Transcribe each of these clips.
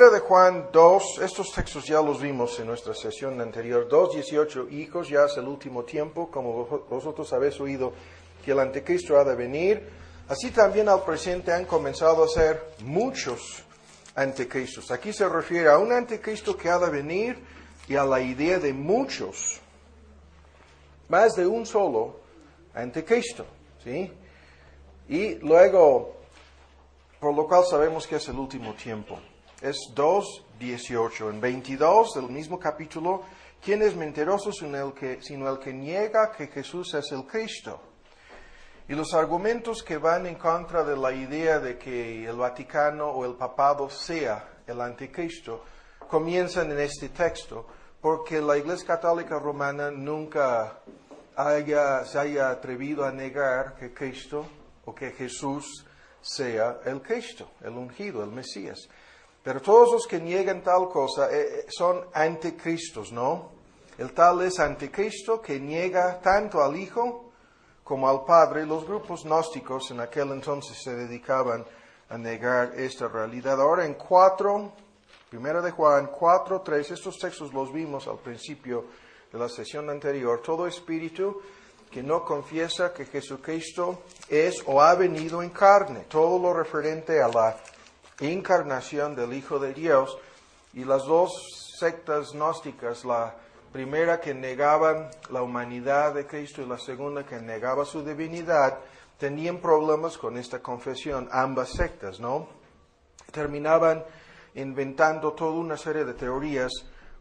Primera de Juan 2, estos textos ya los vimos en nuestra sesión anterior, 2:18, hijos, ya es el último tiempo, como vosotros habéis oído que el anticristo ha de venir, así también al presente han comenzado a ser muchos anticristos. Aquí se refiere a un anticristo que ha de venir y a la idea de muchos, más de un solo anticristo, ¿sí? Y luego, por lo cual sabemos que es el último tiempo. Es 2:18. En 22 del mismo capítulo, ¿quién es mentiroso sino el que niega que Jesús es el Cristo? Y los argumentos que van en contra de la idea de que el Vaticano o el papado sea el anticristo comienzan en este texto, porque la Iglesia Católica Romana nunca se haya atrevido a negar que Cristo o que Jesús sea el Cristo, el ungido, el Mesías. Pero todos los que niegan tal cosa son anticristos, ¿no? El tal es anticristo que niega tanto al Hijo como al Padre. Los grupos gnósticos en aquel entonces se dedicaban a negar esta realidad. Ahora en 1 de Juan 4:3, estos textos los vimos al principio de la sesión anterior. Todo espíritu que no confiesa que Jesucristo es o ha venido en carne, todo lo referente a la encarnación del Hijo de Dios, y las dos sectas gnósticas, la primera que negaban la humanidad de Cristo y la segunda que negaba su divinidad, tenían problemas con esta confesión, ambas sectas, ¿no? Terminaban inventando toda una serie de teorías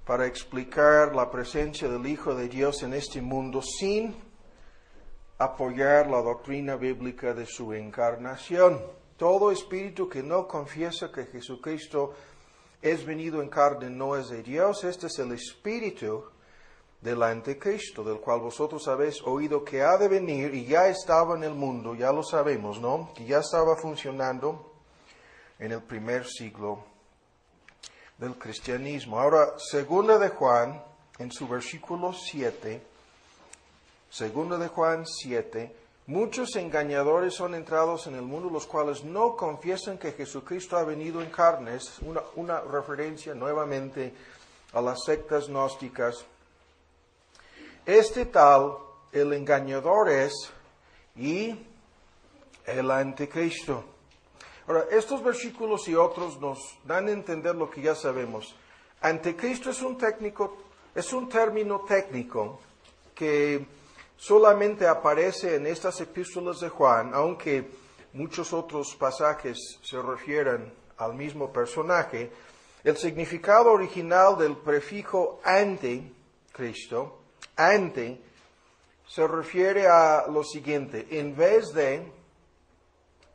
para explicar la presencia del Hijo de Dios en este mundo sin apoyar la doctrina bíblica de su encarnación. Todo espíritu que no confiesa que Jesucristo es venido en carne no es de Dios. Este es el espíritu del anticristo, del cual vosotros habéis oído que ha de venir y ya estaba en el mundo, ya lo sabemos, ¿no? Que ya estaba funcionando en el primer siglo del cristianismo. Ahora, 2 de Juan, en su versículo 7, 2 de Juan 7, muchos engañadores son entrados en el mundo, los cuales no confiesan que Jesucristo ha venido en carne. Es una referencia nuevamente a las sectas gnósticas. Este tal, el engañador es, y el anticristo. Ahora, estos versículos y otros nos dan a entender lo que ya sabemos. Anticristo es un término técnico que solamente aparece en estas epístolas de Juan, aunque muchos otros pasajes se refieren al mismo personaje. El significado original del prefijo anticristo, ante, se refiere a lo siguiente: en vez de,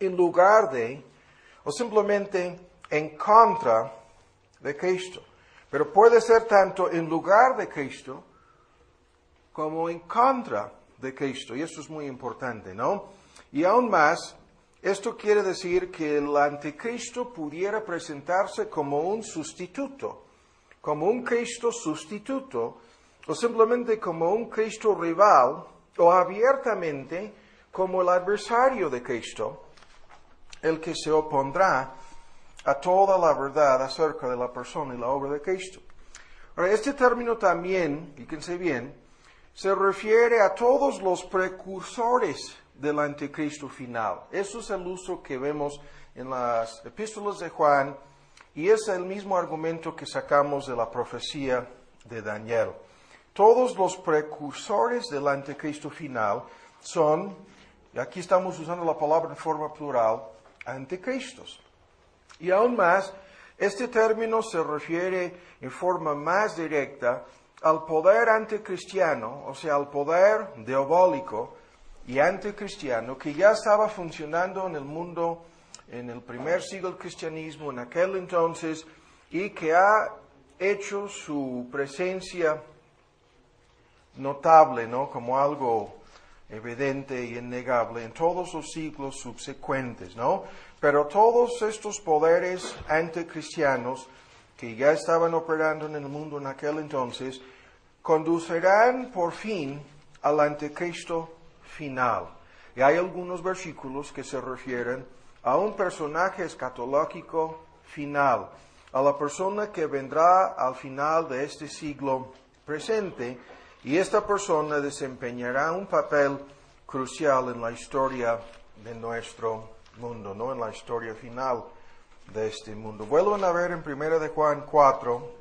en lugar de, o simplemente en contra de Cristo. Pero puede ser tanto en lugar de Cristo como en contra de Cristo. Y esto es muy importante, ¿no? Y aún más, esto quiere decir que el anticristo pudiera presentarse como un sustituto, como un Cristo sustituto, o simplemente como un Cristo rival, o abiertamente como el adversario de Cristo, el que se opondrá a toda la verdad acerca de la persona y la obra de Cristo. Ahora, este término también, fíjense bien, se refiere a todos los precursores del anticristo final. Eso es el uso que vemos en las epístolas de Juan y es el mismo argumento que sacamos de la profecía de Daniel. Todos los precursores del anticristo final son, y aquí estamos usando la palabra en forma plural, anticristos. Y aún más, este término se refiere en forma más directa al poder anticristiano, o sea, al poder diabólico y anticristiano que ya estaba funcionando en el mundo en el primer siglo del cristianismo, en aquel entonces, y que ha hecho su presencia notable, ¿no? Como algo evidente y innegable en todos los siglos subsecuentes, ¿no? Pero todos estos poderes anticristianos que ya estaban operando en el mundo en aquel entonces, conducirán por fin al anticristo final. Y hay algunos versículos que se refieren a un personaje escatológico final, a la persona que vendrá al final de este siglo presente, y esta persona desempeñará un papel crucial en la historia de nuestro mundo, ¿no? En la historia final de este mundo. Vuelvan a ver en 1 de Juan 4,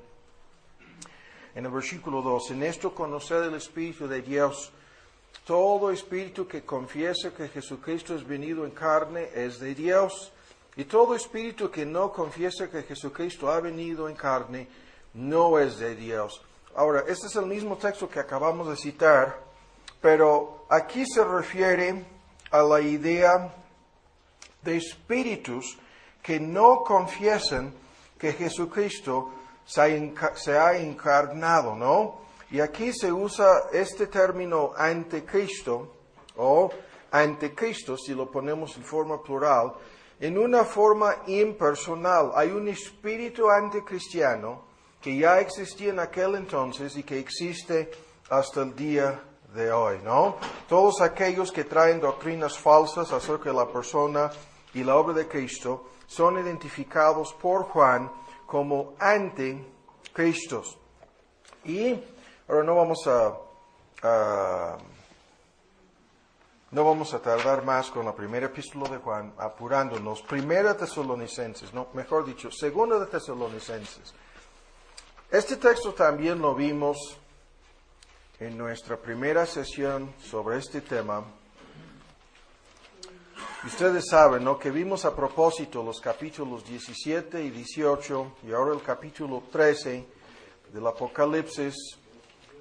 en el versículo 2, en esto conocer el Espíritu de Dios. Todo espíritu que confiesa que Jesucristo es venido en carne es de Dios, y todo espíritu que no confiesa que Jesucristo ha venido en carne no es de Dios. Ahora, este es el mismo texto que acabamos de citar, pero aquí se refiere a la idea de espíritus que no confiesan que Jesucristo se ha encarnado, ¿no? Y aquí se usa este término anticristo, o anticristo, si lo ponemos en forma plural, en una forma impersonal. Hay un espíritu anticristiano que ya existía en aquel entonces y que existe hasta el día de hoy, ¿no? Todos aquellos que traen doctrinas falsas acerca de la persona y la obra de Cristo son identificados por Juan como anticristos. Y ahora no vamos a tardar más con la primera epístola de Juan, apurándonos. Primera Tesalonicenses, no, mejor dicho, segunda de Tesalonicenses. Este texto también lo vimos en nuestra primera sesión sobre este tema. Ustedes saben, ¿no?, que vimos a propósito los capítulos 17 y 18 y ahora el capítulo 13 del Apocalipsis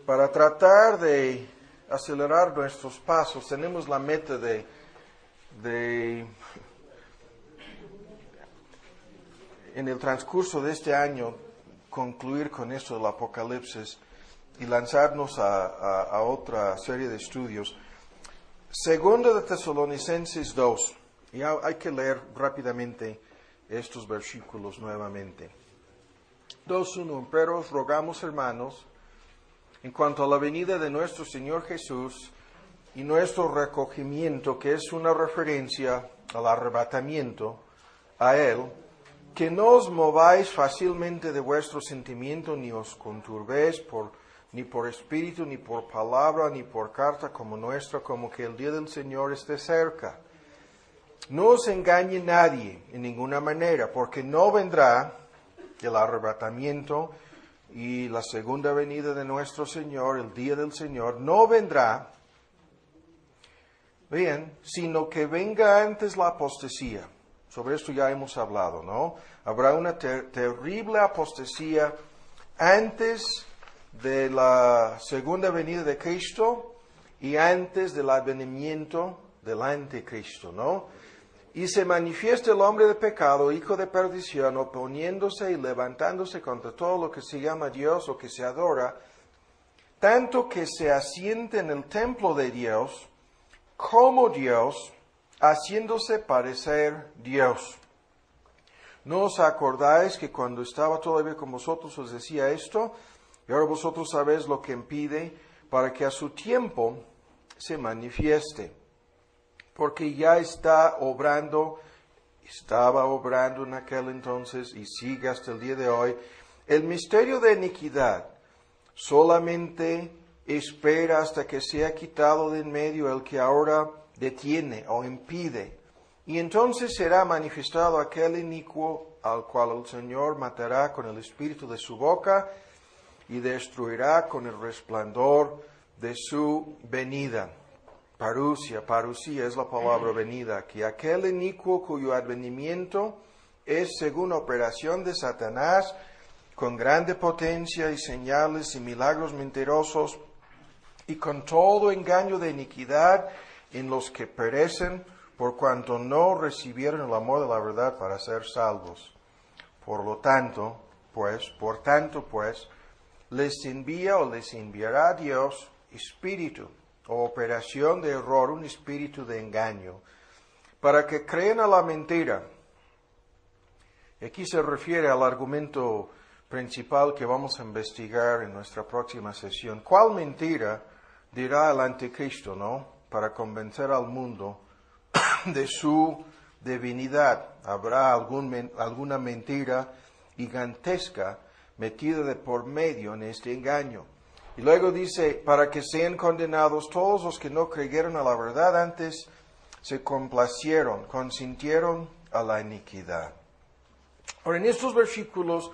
para tratar de acelerar nuestros pasos. Tenemos la meta de en el transcurso de este año concluir con esto del Apocalipsis y lanzarnos a otra serie de estudios. Segunda de Tesalonicenses 2. Y hay que leer rápidamente estos versículos nuevamente. 2:1. Pero os rogamos, hermanos, en cuanto a la venida de nuestro Señor Jesús y nuestro recogimiento, que es una referencia al arrebatamiento, a Él, que no os mováis fácilmente de vuestro sentimiento, ni os conturbéis ni por espíritu, ni por palabra, ni por carta como nuestra, como que el día del Señor esté cerca. No os engañe nadie en ninguna manera, porque no vendrá el arrebatamiento y la segunda venida de nuestro Señor, el día del Señor, no vendrá, bien, sino que venga antes la apostasía. Sobre esto ya hemos hablado, ¿no? Habrá una terrible apostasía antes de la segunda venida de Cristo y antes del advenimiento del anticristo, ¿no? Y se manifiesta el hombre de pecado, hijo de perdición, oponiéndose y levantándose contra todo lo que se llama Dios o que se adora, tanto que se asiente en el templo de Dios, como Dios, haciéndose parecer Dios. ¿No os acordáis que cuando estaba todavía con vosotros os decía esto? Y ahora vosotros sabéis lo que impide para que a su tiempo se manifieste. Porque ya estaba obrando en aquel entonces y sigue hasta el día de hoy, el misterio de iniquidad. Solamente espera hasta que sea quitado de en medio el que ahora detiene o impide. Y entonces será manifestado aquel inicuo al cual el Señor matará con el espíritu de su boca y destruirá con el resplandor de su venida. Parusia es la palabra venida, que aquel inicuo cuyo advenimiento es según operación de Satanás, con grande potencia y señales y milagros mentirosos, y con todo engaño de iniquidad en los que perecen, por cuanto no recibieron el amor de la verdad para ser salvos. Por tanto, les envía o les enviará Dios espíritu o operación de error, un espíritu de engaño, para que crean a la mentira. Aquí se refiere al argumento principal que vamos a investigar en nuestra próxima sesión. ¿Cuál mentira dirá el anticristo, no? Para convencer al mundo de su divinidad. ¿Habrá alguna mentira gigantesca metida de por medio en este engaño. Y luego dice, para que sean condenados todos los que no creyeron a la verdad, antes se complacieron, consintieron a la iniquidad. Ahora, en estos versículos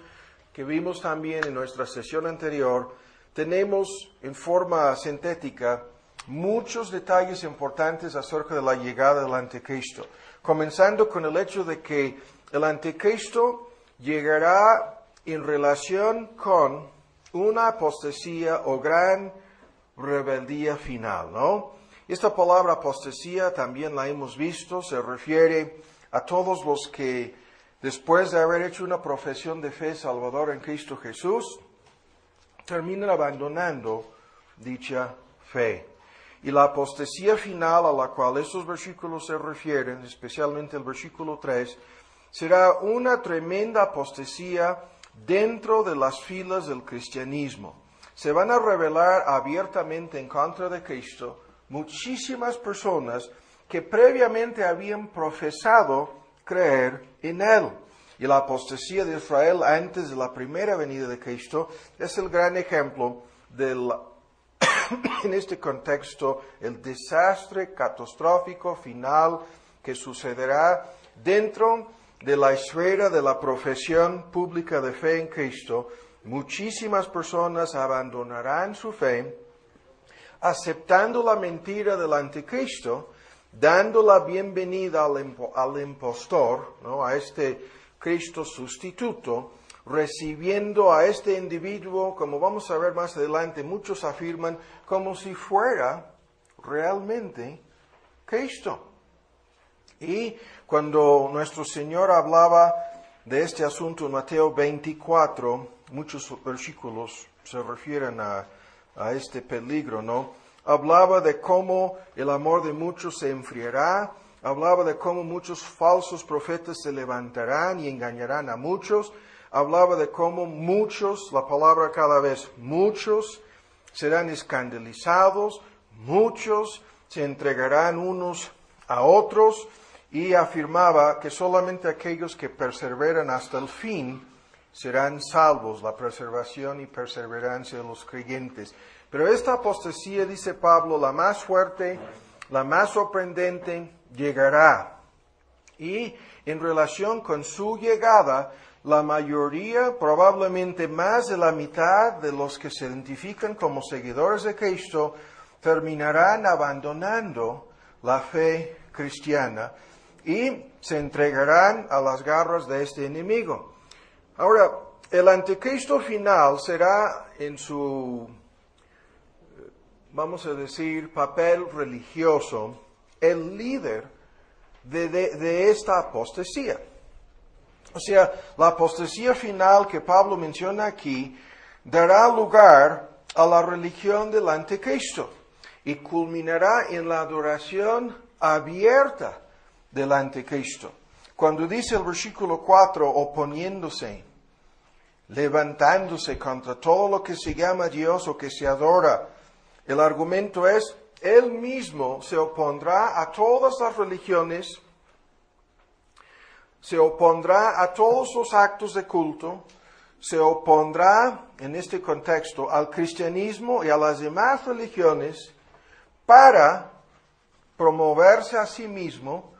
que vimos también en nuestra sesión anterior, tenemos en forma sintética muchos detalles importantes acerca de la llegada del anticristo, comenzando con el hecho de que el anticristo llegará en relación con una apostasía o gran rebeldía final, ¿no? Esta palabra apostasía también la hemos visto, se refiere a todos los que después de haber hecho una profesión de fe salvadora en Cristo Jesús, terminan abandonando dicha fe. Y la apostasía final a la cual estos versículos se refieren, especialmente el versículo 3, será una tremenda apostasía dentro de las filas del cristianismo. Se van a rebelar abiertamente en contra de Cristo muchísimas personas que previamente habían profesado creer en Él. Y la apostasía de Israel antes de la primera venida de Cristo es el gran ejemplo del, en este contexto, el desastre catastrófico final que sucederá dentro de la esfera de la profesión pública de fe en Cristo. Muchísimas personas abandonarán su fe, aceptando la mentira del anticristo, dando la bienvenida al impostor, ¿no? A este Cristo sustituto, recibiendo a este individuo, como vamos a ver más adelante, muchos afirman, como si fuera realmente Cristo. Y cuando nuestro Señor hablaba de este asunto en Mateo 24, muchos versículos se refieren a este peligro, ¿no? Hablaba de cómo el amor de muchos se enfriará, hablaba de cómo muchos falsos profetas se levantarán y engañarán a muchos, hablaba de cómo muchos, la palabra cada vez, muchos serán escandalizados, muchos se entregarán unos a otros, y afirmaba que solamente aquellos que perseveran hasta el fin serán salvos, la preservación y perseverancia de los creyentes. Pero esta apostasía, dice Pablo, la más fuerte, la más sorprendente, llegará. Y en relación con su llegada, la mayoría, probablemente más de la mitad de los que se identifican como seguidores de Cristo, terminarán abandonando la fe cristiana y se entregarán a las garras de este enemigo. Ahora, el anticristo final será en su, vamos a decir, papel religioso, el líder de esta apostasía. O sea, la apostasía final que Pablo menciona aquí dará lugar a la religión del anticristo y culminará en la adoración abierta del anticristo. Cuando dice el versículo 4, oponiéndose, levantándose contra todo lo que se llama Dios o que se adora, el argumento es, Él mismo se opondrá a todas las religiones, se opondrá a todos los actos de culto, se opondrá, en este contexto, al cristianismo y a las demás religiones para promoverse a sí mismo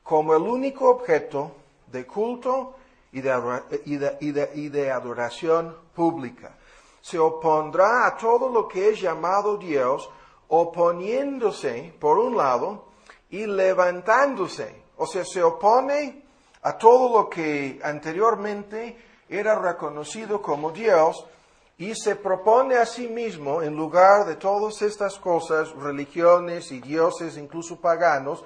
como el único objeto de culto y de adoración pública. Se opondrá a todo lo que es llamado Dios, oponiéndose, por un lado, y levantándose. O sea, se opone a todo lo que anteriormente era reconocido como Dios y se propone a sí mismo, en lugar de todas estas cosas, religiones y dioses, incluso paganos,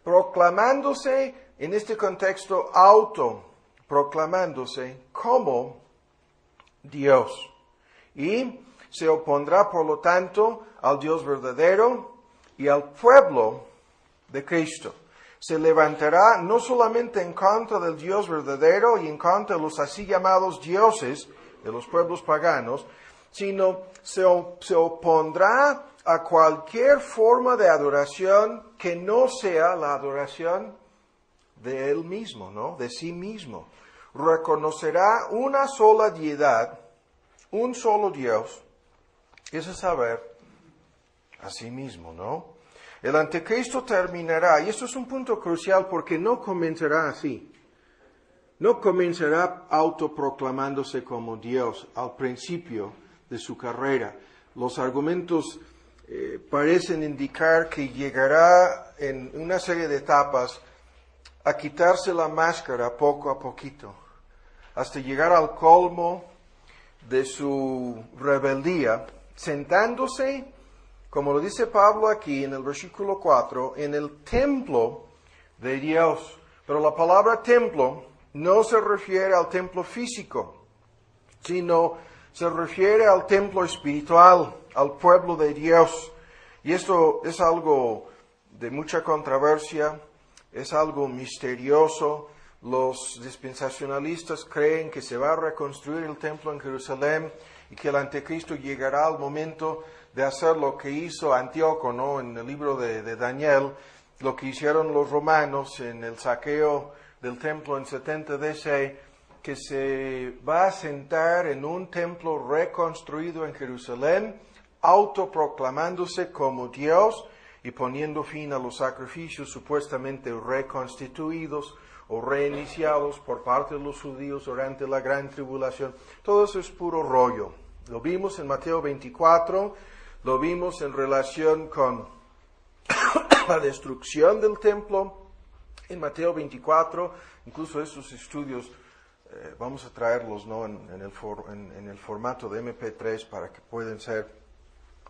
proclamándose, en este contexto, autoproclamándose como Dios. Y se opondrá, por lo tanto, al Dios verdadero y al pueblo de Cristo. Se levantará no solamente en contra del Dios verdadero y en contra de los así llamados dioses de los pueblos paganos, sino se opondrá a cualquier forma de adoración que no sea la adoración de Él mismo, ¿no? De sí mismo. reconocerá una sola deidad, un solo Dios, es saber a sí mismo, ¿no? El anticristo terminará, y esto es un punto crucial porque no comenzará así. No comenzará autoproclamándose como Dios al principio de su carrera. Los argumentos parecen indicar que llegará en una serie de etapas a quitarse la máscara poco a poquito, hasta llegar al colmo de su rebeldía, sentándose, como lo dice Pablo aquí en el versículo 4, en el templo de Dios. Pero la palabra templo no se refiere al templo físico, sino se refiere al templo espiritual, al pueblo de Dios. Y esto es algo de mucha controversia, es algo misterioso. Los dispensacionalistas creen que se va a reconstruir el templo en Jerusalén y que el anticristo llegará al momento de hacer lo que hizo Antíoco, ¿no? En el libro de Daniel, lo que hicieron los romanos en el saqueo del templo en 70 DC, que se va a sentar en un templo reconstruido en Jerusalén, autoproclamándose como Dios y poniendo fin a los sacrificios supuestamente reconstituidos o reiniciados por parte de los judíos durante la gran tribulación. Todo eso es puro rollo. Lo vimos en Mateo 24, lo vimos en relación con la destrucción del templo en Mateo 24, incluso esos estudios vamos a traerlos, ¿no? en el formato de MP3 para que puedan ser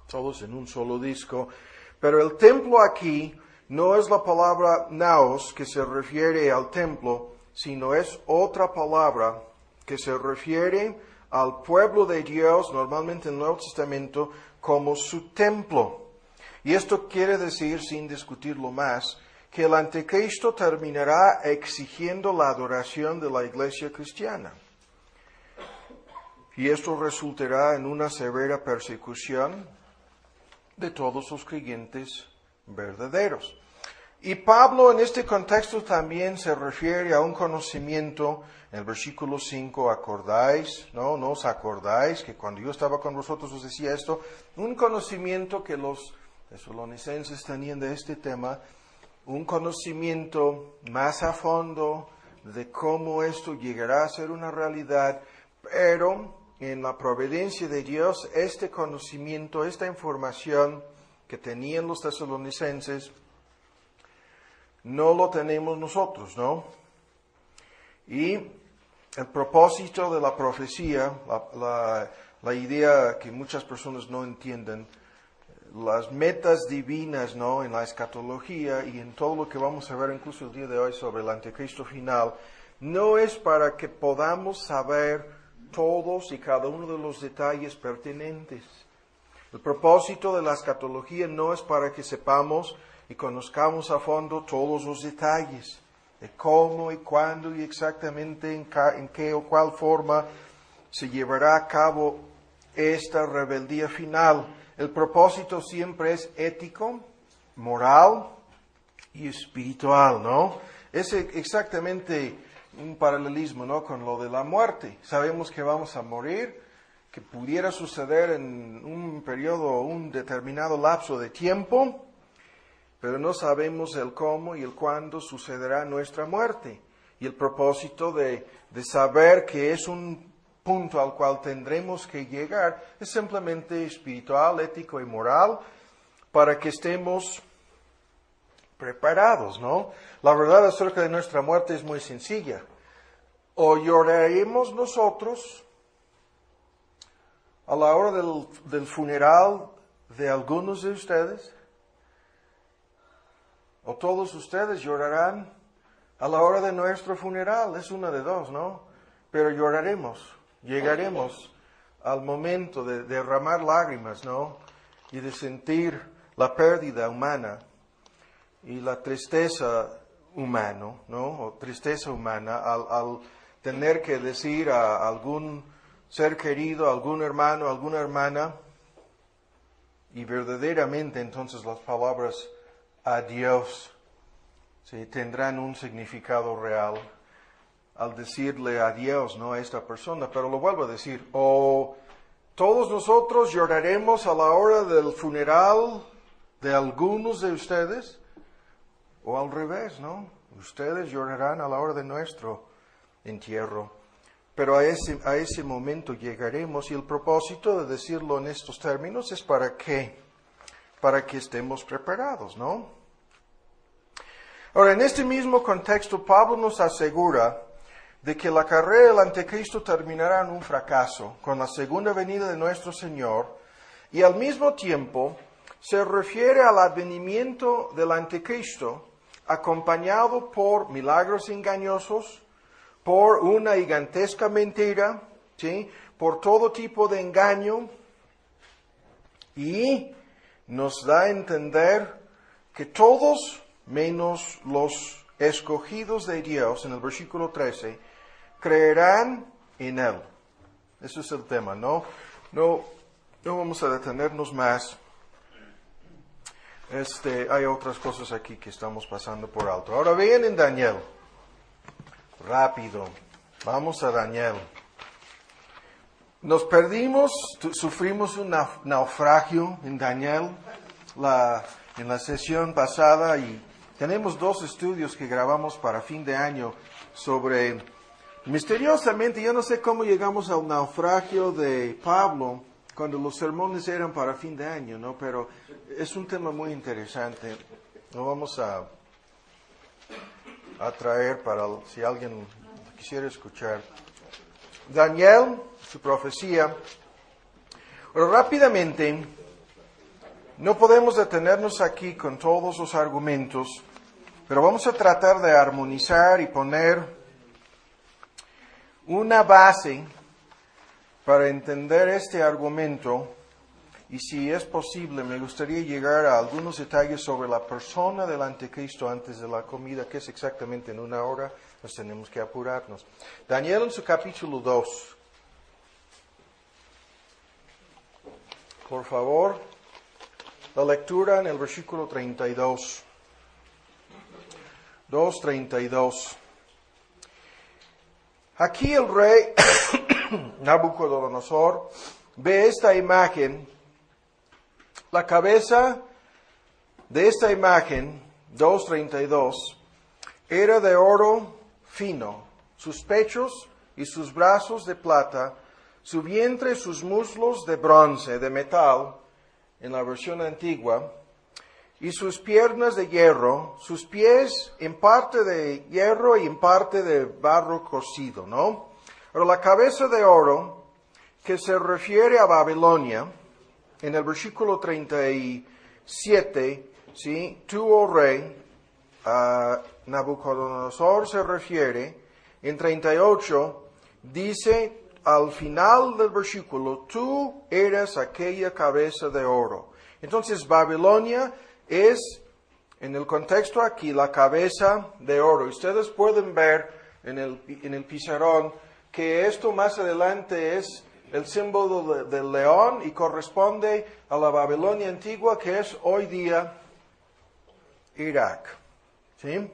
todos en un solo disco. Pero el templo aquí no es la palabra naos que se refiere al templo, sino es otra palabra que se refiere al pueblo de Dios, normalmente en el Nuevo Testamento, como su templo. Y esto quiere decir, sin discutirlo más, que el anticristo terminará exigiendo la adoración de la iglesia cristiana. Y esto resultará en una severa persecución de todos los creyentes verdaderos. Y Pablo en este contexto también se refiere a un conocimiento, en el versículo 5, ¿acordáis? ¿No os acordáis que cuando yo estaba con vosotros os decía esto? Un conocimiento que los tesalonicenses tenían de este tema, un conocimiento más a fondo de cómo esto llegará a ser una realidad, pero en la providencia de Dios, este conocimiento, esta información que tenían los tesalonicenses, no lo tenemos nosotros, ¿no? Y el propósito de la profecía, la idea que muchas personas no entienden, las metas divinas, ¿no? En la escatología y en todo lo que vamos a ver incluso el día de hoy sobre el anticristo final, no es para que podamos saber todos y cada uno de los detalles pertinentes. El propósito de la escatología no es para que sepamos y conozcamos a fondo todos los detalles de cómo y cuándo y exactamente en qué o cuál forma se llevará a cabo esta rebeldía final. El propósito siempre es ético, moral y espiritual, ¿no? Es exactamente un paralelismo, ¿no? Con lo de la muerte. Sabemos que vamos a morir, que pudiera suceder en un periodo, un determinado lapso de tiempo, pero no sabemos el cómo y el cuándo sucederá nuestra muerte. Y el propósito de saber que es un punto al cual tendremos que llegar es simplemente espiritual, ético y moral, para que estemos preparados, ¿no? La verdad acerca de nuestra muerte es muy sencilla. O lloraremos nosotros a la hora del funeral de algunos de ustedes, o todos ustedes llorarán a la hora de nuestro funeral. Es una de dos, ¿no? Pero lloraremos, llegaremos al momento de derramar lágrimas, ¿no? Y de sentir la pérdida humana y la tristeza humana, ¿no? O tristeza humana al tener que decir a algún ser querido, a algún hermano, a alguna hermana, y verdaderamente entonces las palabras adiós, ¿sí? Tendrán un significado real. al decirle adiós, ¿no?, a esta persona, pero lo vuelvo a decir, o todos nosotros lloraremos a la hora del funeral de algunos de ustedes, o al revés, ¿no? Ustedes llorarán a la hora de nuestro entierro. Pero a ese momento llegaremos, y el propósito de decirlo en estos términos es para que estemos preparados, ¿no? Ahora, en este mismo contexto, Pablo nos asegura de que la carrera del anticristo terminará en un fracaso con la segunda venida de nuestro Señor, y al mismo tiempo se refiere al advenimiento del anticristo acompañado por milagros engañosos, por una gigantesca mentira, ¿sí?, por todo tipo de engaño, y nos da a entender que todos, menos los escogidos de Dios, en el versículo 13, creerán en Él. Ese es el tema, ¿no? No vamos a detenernos más. Hay otras cosas aquí que estamos pasando por alto. Ahora vean en Daniel. Rápido. Vamos a Daniel. Nos perdimos, sufrimos un naufragio en Daniel en la sesión pasada, y tenemos 2 estudios que grabamos para fin de año sobre, misteriosamente, yo no sé cómo llegamos al naufragio de Pablo cuando los sermones eran para fin de año, ¿no? Pero es un tema muy interesante. Lo vamos a traer para si alguien quisiera escuchar. Daniel, su profecía. Pero rápidamente, no podemos detenernos aquí con todos los argumentos, pero vamos a tratar de armonizar y poner una base para entender este argumento, y si es posible, me gustaría llegar a algunos detalles sobre la persona del anticristo antes de la comida, que es exactamente en 1 hora, pues tenemos que apurarnos. Daniel en su capítulo 2. Por favor, la lectura en el versículo 32. 2:32. Aquí el rey Nabucodonosor ve esta imagen. La cabeza de esta imagen, 2:32, era de oro fino, sus pechos y sus brazos de plata, su vientre y sus muslos de bronce, de metal, en la versión antigua, y sus piernas de hierro, sus pies en parte de hierro y en parte de barro cocido, ¿no? Pero la cabeza de oro, que se refiere a Babilonia, en el versículo 37, ¿sí?, tú, oh rey, a Nabucodonosor se refiere. En 38 dice al final del versículo, tú eres aquella cabeza de oro. Entonces Babilonia es, en el contexto aquí, la cabeza de oro. Ustedes pueden ver en el pizarrón que esto más adelante es el símbolo del león y corresponde a la Babilonia antigua, que es hoy día Irak. ¿Sí?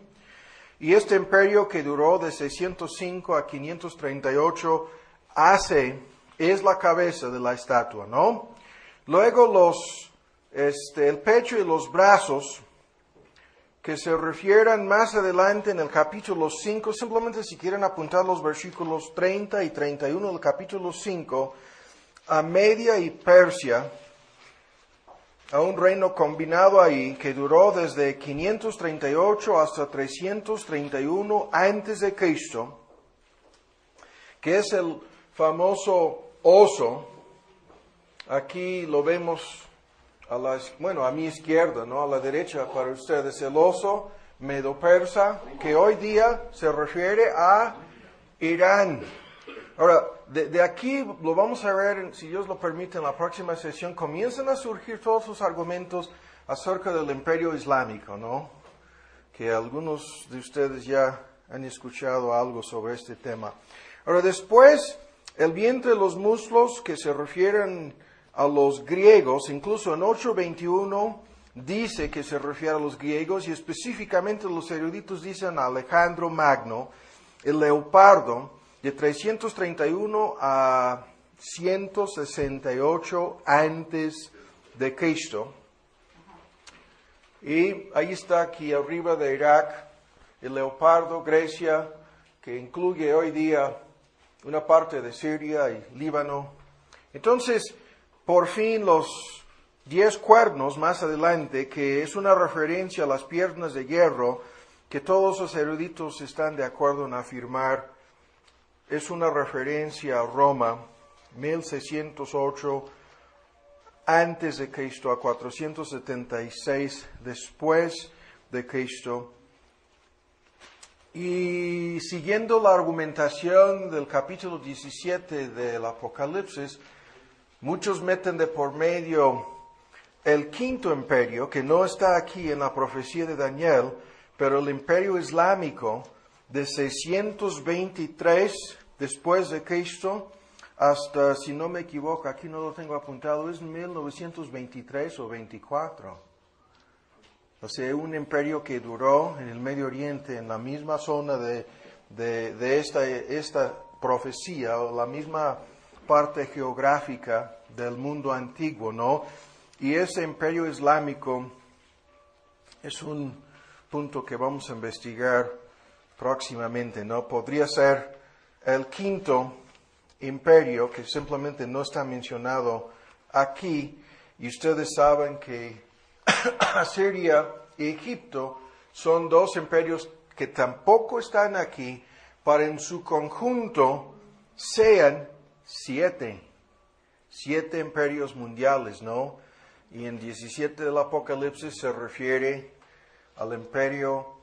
Y este imperio, que duró de 605 a 538, es la cabeza de la estatua, ¿no? Luego el pecho y los brazos, que se refieran más adelante en el capítulo 5, simplemente si quieren apuntar los versículos 30 y 31 del capítulo 5, a Media y Persia, a un reino combinado ahí que duró desde 538 hasta 331 antes de Cristo, que es el famoso oso. Aquí lo vemos a mi izquierda, ¿no? A la derecha para ustedes, el oso medo-persa, que hoy día se refiere a Irán. Ahora, de aquí lo vamos a ver, si Dios lo permite, en la próxima sesión. Comienzan a surgir todos los argumentos acerca del imperio islámico, ¿no? Que algunos de ustedes ya han escuchado algo sobre este tema. Ahora, después, el vientre y los muslos, que se refieren a los griegos, incluso en 8:21 dice que se refiere a los griegos, y específicamente los eruditos dicen a Alejandro Magno. el leopardo, de 331 a 168 antes de Cristo. Y ahí está aquí arriba de Irak, el leopardo, Grecia, que incluye hoy día una parte de Siria y Líbano. Entonces, por fin los 10 cuernos más adelante, que es una referencia a las piernas de hierro, que todos los eruditos están de acuerdo en afirmar, es una referencia a Roma, 1608 antes de Cristo a 476 después de Cristo. Y siguiendo la argumentación del capítulo 17 del Apocalipsis, muchos meten de por medio el quinto imperio, que no está aquí en la profecía de Daniel, pero el imperio islámico de 623 después de Cristo hasta, si no me equivoco, aquí no lo tengo apuntado, es 1923 o 24. O sea, un imperio que duró en el Medio Oriente, en la misma zona de esta profecía, o la misma parte geográfica del mundo antiguo, ¿no? Y ese imperio islámico es un punto que vamos a investigar próximamente, ¿no? Podría ser el quinto imperio, que simplemente no está mencionado aquí, y ustedes saben que Asiria y Egipto son dos imperios que tampoco están aquí, para en su conjunto sean 7 imperios mundiales, ¿no? Y en 17 del Apocalipsis se refiere al imperio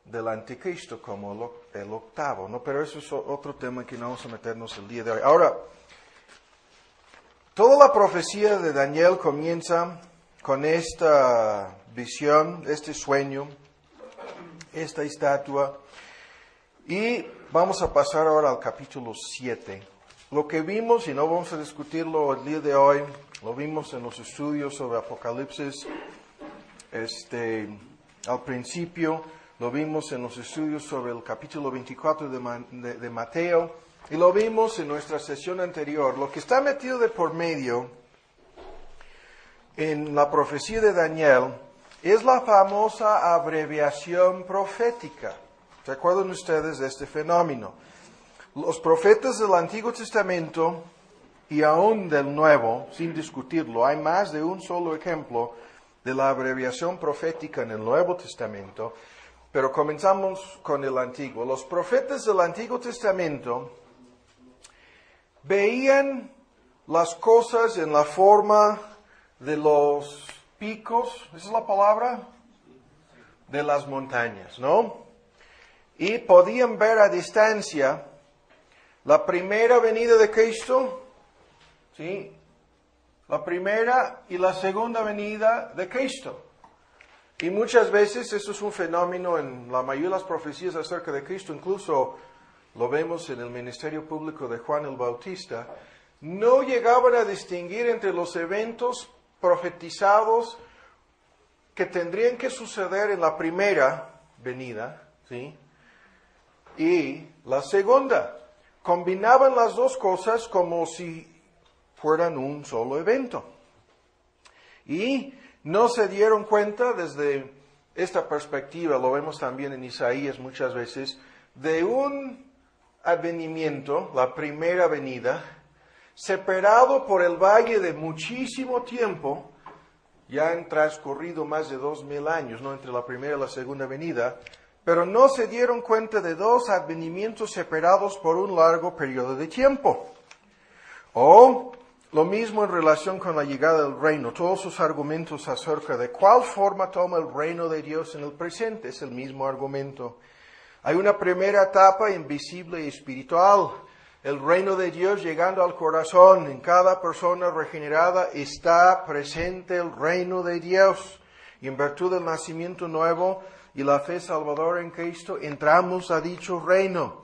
del anticristo como el octavo, ¿no? Pero eso es otro tema que no vamos a meternos el día de hoy. Ahora, toda la profecía de Daniel comienza con esta visión, este sueño, esta estatua, y vamos a pasar ahora al capítulo 7. Lo que vimos, y no vamos a discutirlo el día de hoy, lo vimos en los estudios sobre Apocalipsis, al principio, lo vimos en los estudios sobre el capítulo 24 de Mateo, y lo vimos en nuestra sesión anterior. Lo que está metido de por medio en la profecía de Daniel es la famosa abreviación profética. ¿Se acuerdan ustedes de este fenómeno? Los profetas del Antiguo Testamento y aún del Nuevo, sin discutirlo, hay más de un solo ejemplo de la abreviación profética en el Nuevo Testamento, pero comenzamos con el Antiguo. Los profetas del Antiguo Testamento veían las cosas en la forma de los picos, ¿esa es la palabra? De las montañas, ¿no? Y podían ver a distancia la primera venida de Cristo, ¿sí? La primera y la segunda venida de Cristo. Y muchas veces eso es un fenómeno en la mayoría de las profecías acerca de Cristo, incluso lo vemos en el ministerio público de Juan el Bautista. No llegaban a distinguir entre los eventos profetizados que tendrían que suceder en la primera venida, ¿sí? Y la segunda. Combinaban las dos cosas como si fueran un solo evento. Y no se dieron cuenta desde esta perspectiva, lo vemos también en Isaías muchas veces, de un advenimiento, la primera venida, separado por el valle de muchísimo tiempo. Ya han transcurrido más de 2000 años, ¿no?, entre la primera y la segunda venida, pero no se dieron cuenta de dos advenimientos separados por un largo periodo de tiempo. O lo mismo en relación con la llegada del reino. Todos sus argumentos acerca de cuál forma toma el reino de Dios en el presente es el mismo argumento. Hay una primera etapa invisible y espiritual. El reino de Dios llegando al corazón. En cada persona regenerada está presente el reino de Dios. Y en virtud del nacimiento nuevo y la fe salvadora en Cristo, entramos a dicho reino.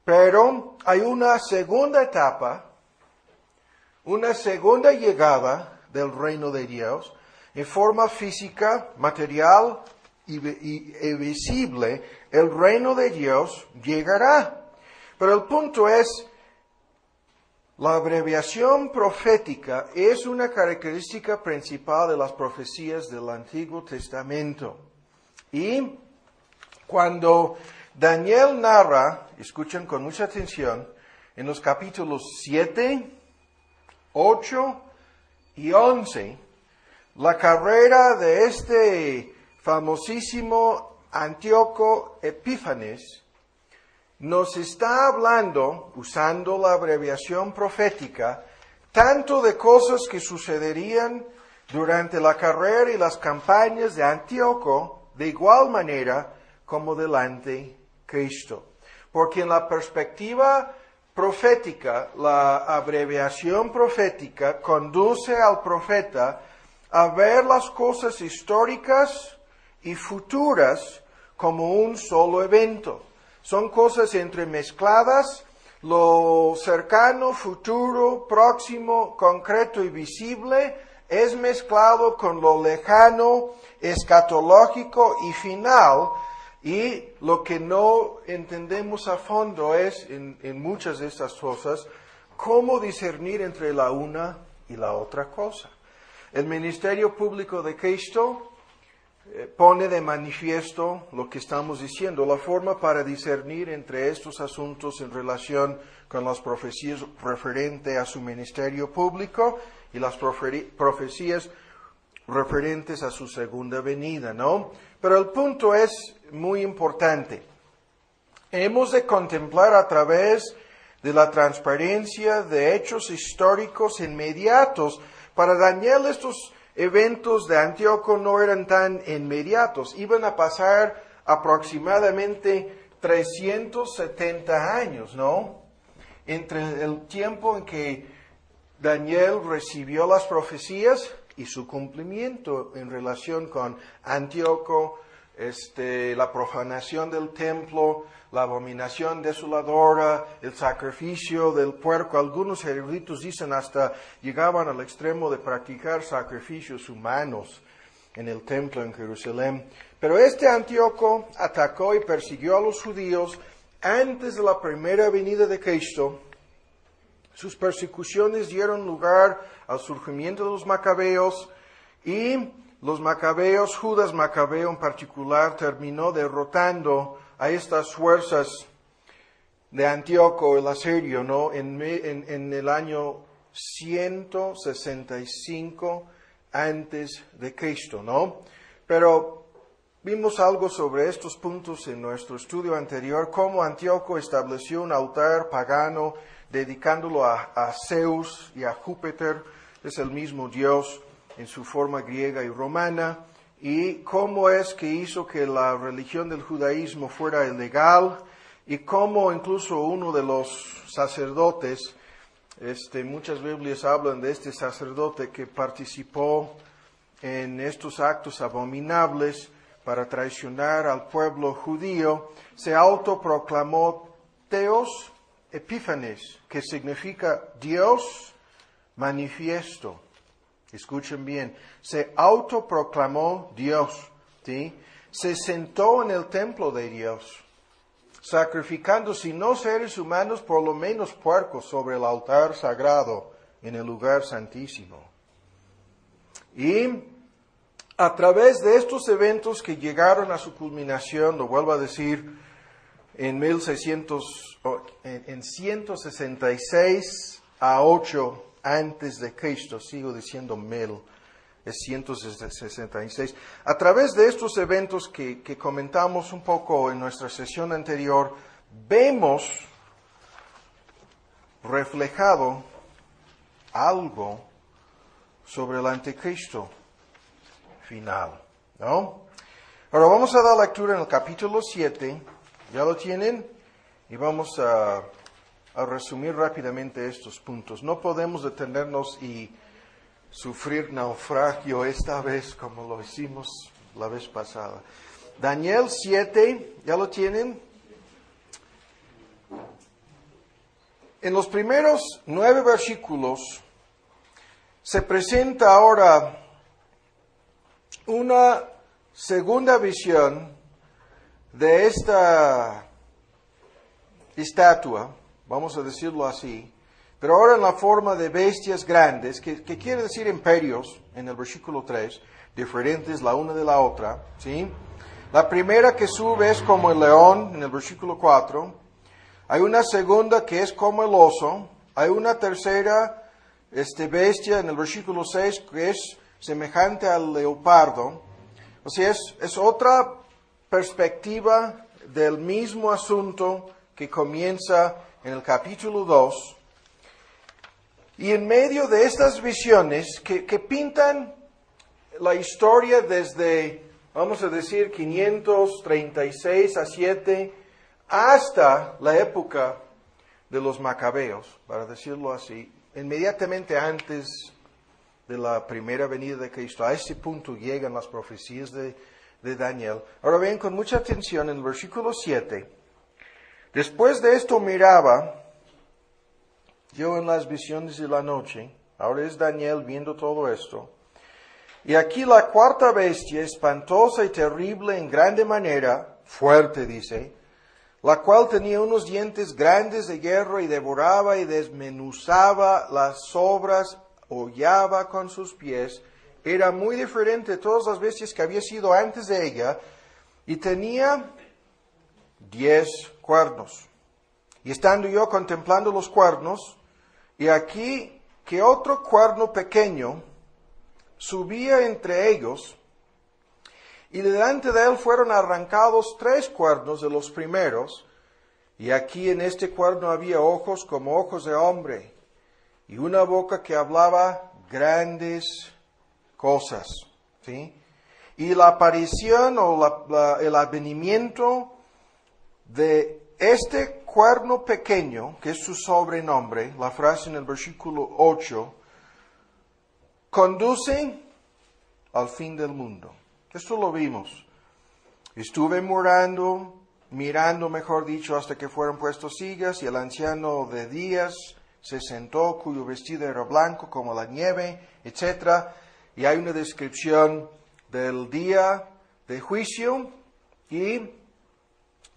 Pero hay una segunda etapa, una segunda llegada del reino de Dios, en forma física, material y visible. El reino de Dios llegará Pero el punto es, la abreviación profética es una característica principal de las profecías del Antiguo Testamento. Y cuando Daniel narra, escuchen con mucha atención, en los capítulos 7, 8 y 11, la carrera de este famosísimo Antíoco Epífanes, nos está hablando, usando la abreviación profética, tanto de cosas que sucederían durante la carrera y las campañas de Antíoco, de igual manera como del Anticristo. Porque en la perspectiva profética, la abreviación profética conduce al profeta a ver las cosas históricas y futuras como un solo evento. Son cosas entremezcladas, lo cercano, futuro, próximo, concreto y visible es mezclado con lo lejano, escatológico y final, y lo que no entendemos a fondo es, en muchas de estas cosas, cómo discernir entre la una y la otra cosa. El ministerio público de Cristo pone de manifiesto lo que estamos diciendo, la forma para discernir entre estos asuntos en relación con las profecías referentes a su ministerio público y las profecías referentes a su segunda venida, ¿no? Pero el punto es muy importante. Hemos de contemplar a través de la transparencia de hechos históricos inmediatos. Para Daniel estos eventos de Antíoco no eran tan inmediatos, iban a pasar aproximadamente 370 años, ¿no? Entre el tiempo en que Daniel recibió las profecías y su cumplimiento en relación con Antíoco, la profanación del templo, la abominación desoladora, el sacrificio del puerco. Algunos eruditos dicen hasta llegaban al extremo de practicar sacrificios humanos en el templo en Jerusalén. Pero este Antíoco atacó y persiguió a los judíos antes de la primera venida de Cristo. Sus persecuciones dieron lugar al surgimiento de los macabeos y los macabeos, Judas Macabeo en particular, terminó derrotando a estas fuerzas de Antíoco el Asirio, ¿no? En el año 165 antes de Cristo, ¿no? Pero vimos algo sobre estos puntos en nuestro estudio anterior, cómo Antíoco estableció un altar pagano dedicándolo a Zeus y a Júpiter, es el mismo Dios en su forma griega y romana, y cómo es que hizo que la religión del judaísmo fuera ilegal, y cómo incluso uno de los sacerdotes, muchas Biblias hablan de este sacerdote que participó en estos actos abominables para traicionar al pueblo judío, se autoproclamó Theos Epífanes, que significa Dios manifiesto. Escuchen bien, se autoproclamó Dios, ¿sí? Se sentó en el templo de Dios, sacrificando, si no seres humanos, por lo menos puercos sobre el altar sagrado en el lugar santísimo. Y a través de estos eventos que llegaron a su culminación, lo vuelvo a decir, en 166 a 8 antes de Cristo, sigo diciendo 1000, es 166. A través de estos eventos que comentamos un poco en nuestra sesión anterior, vemos reflejado algo sobre el anticristo final, ¿no? Ahora vamos a dar lectura en el capítulo 7, ¿ya lo tienen? Y vamos a resumir rápidamente estos puntos. No podemos detenernos y sufrir naufragio esta vez como lo hicimos la vez pasada. Daniel 7, ¿ya lo tienen? En los primeros 9 versículos se presenta ahora una segunda visión de esta estatua, vamos a decirlo así, pero ahora en la forma de bestias grandes, que quiere decir imperios, en el versículo 3, diferentes la una de la otra, ¿sí? La primera que sube es como el león, en el versículo 4. Hay una segunda que es como el oso. Hay una tercera bestia, en el versículo 6, que es semejante al leopardo. O sea, es otra perspectiva del mismo asunto que comienza en el capítulo 2. Y en medio de estas visiones que pintan la historia desde, vamos a decir, 536 a 7, hasta la época de los macabeos, para decirlo así, inmediatamente antes de la primera venida de Cristo. A este punto llegan las profecías de Daniel. Ahora ven con mucha atención en el versículo 7. Después de esto miraba yo en las visiones de la noche. Ahora es Daniel viendo todo esto. Y aquí la cuarta bestia, espantosa y terrible en grande manera, fuerte dice, la cual tenía unos dientes grandes de hierro y devoraba y desmenuzaba las sobras, hollaba con sus pies. Era muy diferente de todas las bestias que había sido antes de ella, y tenía 10 cuernos. Y estando yo contemplando los cuernos, y aquí que otro cuerno pequeño subía entre ellos, y delante de él fueron arrancados 3 cuernos de los primeros, y aquí en este cuerno había ojos como ojos de hombre, y una boca que hablaba grandes cosas, ¿sí? Y la aparición o el advenimiento de este cuerno pequeño, que es su sobrenombre, la frase en el versículo 8, conduce al fin del mundo. Esto lo vimos. Estuve mirando, mejor dicho, hasta que fueron puestos sillas, y el anciano de días se sentó, cuyo vestido era blanco como la nieve, etc. Y hay una descripción del día de juicio y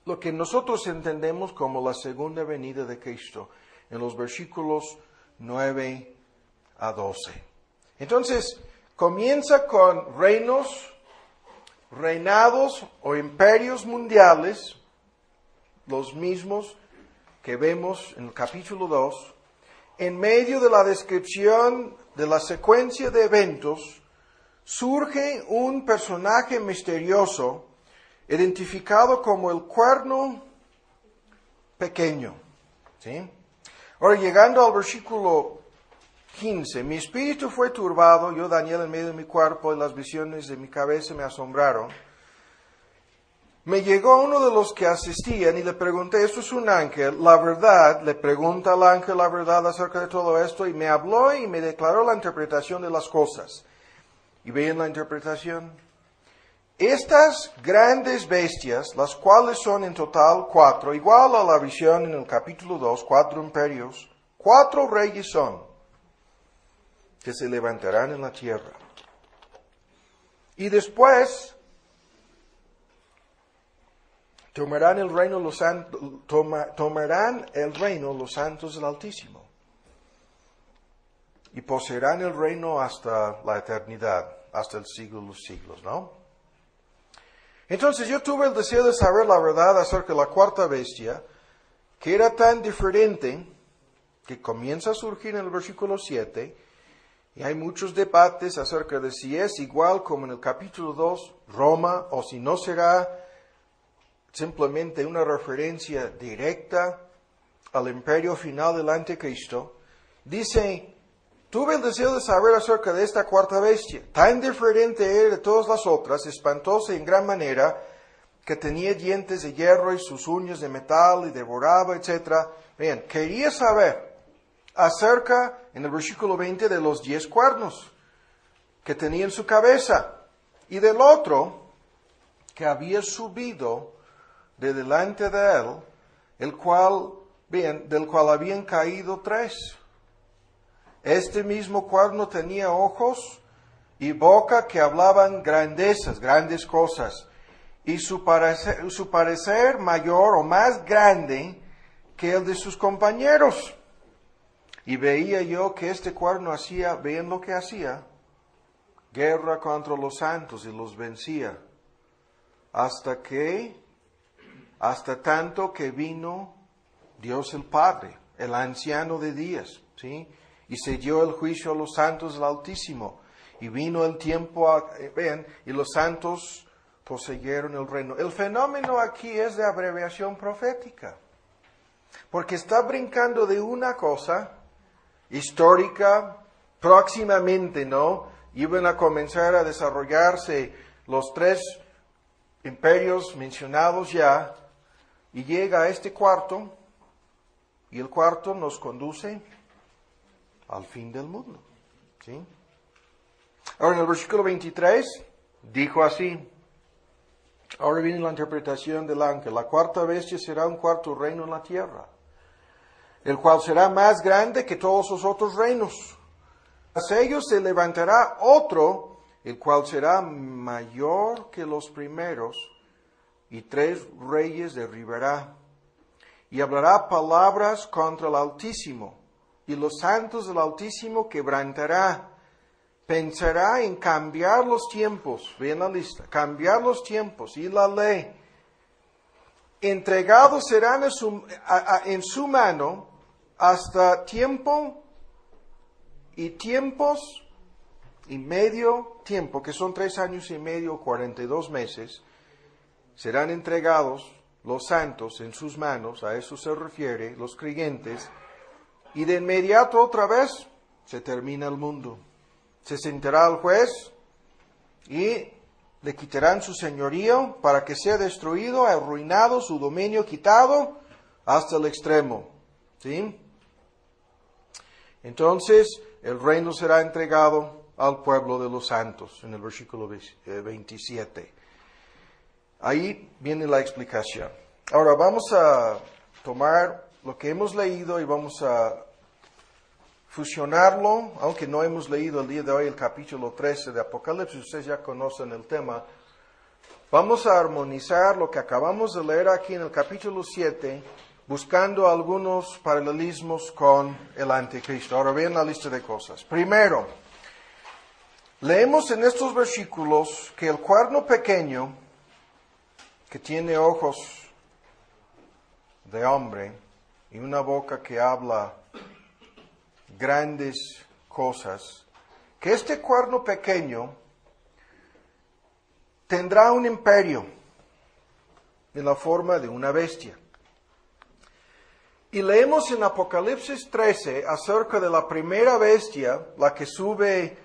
lo que nosotros entendemos como la segunda venida de Cristo, en los versículos 9 a 12. Entonces, comienza con reinados o imperios mundiales, los mismos que vemos en el capítulo 2. En medio de la descripción de la secuencia de eventos, surge un personaje misterioso, identificado como el cuerno pequeño. ¿Sí? Ahora, llegando al versículo 15, mi espíritu fue turbado, yo Daniel en medio de mi cuerpo, y las visiones de mi cabeza me asombraron. Me llegó uno de los que asistían y le pregunté, ¿esto es un ángel? La verdad, le pregunta al ángel la verdad acerca de todo esto, y me habló y me declaró la interpretación de las cosas. Y vean la interpretación. Estas grandes bestias, las cuales son en total 4, igual a la visión en el capítulo 2, 4 imperios, 4 reyes son, que se levantarán en la tierra. Y después tomarán el reino los santos del Altísimo, y poseerán el reino hasta la eternidad, hasta el siglo de los siglos, ¿no? Entonces yo tuve el deseo de saber la verdad acerca de la cuarta bestia, que era tan diferente, que comienza a surgir en el versículo 7, y hay muchos debates acerca de si es igual como en el capítulo 2, Roma, o si no será simplemente una referencia directa al imperio final del anticristo. Dice, tuve el deseo de saber acerca de esta cuarta bestia. Tan diferente era de todas las otras, espantosa en gran manera, que tenía dientes de hierro y sus uñas de metal y devoraba, etc. Vean, quería saber acerca, en el versículo 20, de los 10 cuernos que tenía en su cabeza, y del otro que había subido de delante de él, del cual habían caído 3. Este mismo cuerno tenía ojos y boca que hablaban grandezas, grandes cosas, y su parecer mayor o más grande que el de sus compañeros. Y veía yo que este cuerno hacía, vean lo que hacía, guerra contra los santos y los vencía. Hasta tanto que vino Dios el Padre, el anciano de días, ¿sí? Y se dio el juicio a los santos del Altísimo. Y vino el tiempo, y los santos poseyeron el reino. El fenómeno aquí es de abreviación profética. Porque está brincando de una cosa histórica, próximamente, ¿no? Iban a comenzar a desarrollarse los 3 imperios mencionados ya, y llega a este cuarto, y el cuarto nos conduce al fin del mundo, ¿sí? Ahora en el versículo 23, dijo así, ahora viene la interpretación del ángel, la cuarta bestia será un cuarto reino en la tierra, el cual será más grande que todos los otros reinos. Tras ellos se levantará otro, el cual será mayor que los primeros, y 3 reyes derribará, y hablará palabras contra el Altísimo, y los santos del Altísimo quebrantará. Pensará en cambiar los tiempos, vean la lista, cambiar los tiempos y la ley. Entregados serán en su mano hasta tiempo y tiempos y medio tiempo, que son 3 años y medio, 42 meses, serán entregados los santos en sus manos, a eso se refiere, los creyentes, y de inmediato otra vez se termina el mundo. Se sentará el juez y le quitarán su señorío para que sea destruido, arruinado, su dominio quitado hasta el extremo. ¿Sí? Entonces el reino será entregado al pueblo de los santos, en el versículo 27. Ahí viene la explicación. Ahora vamos a tomar lo que hemos leído y vamos a fusionarlo, aunque no hemos leído el día de hoy el capítulo 13 de Apocalipsis, ustedes ya conocen el tema. Vamos a armonizar lo que acabamos de leer aquí en el capítulo 7, buscando algunos paralelismos con el anticristo. Ahora vean la lista de cosas. Primero, leemos en estos versículos que el cuerno pequeño, que tiene ojos de hombre y una boca que habla grandes cosas, que este cuerno pequeño tendrá un imperio en la forma de una bestia. Y leemos en Apocalipsis 13 acerca de la primera bestia, la que sube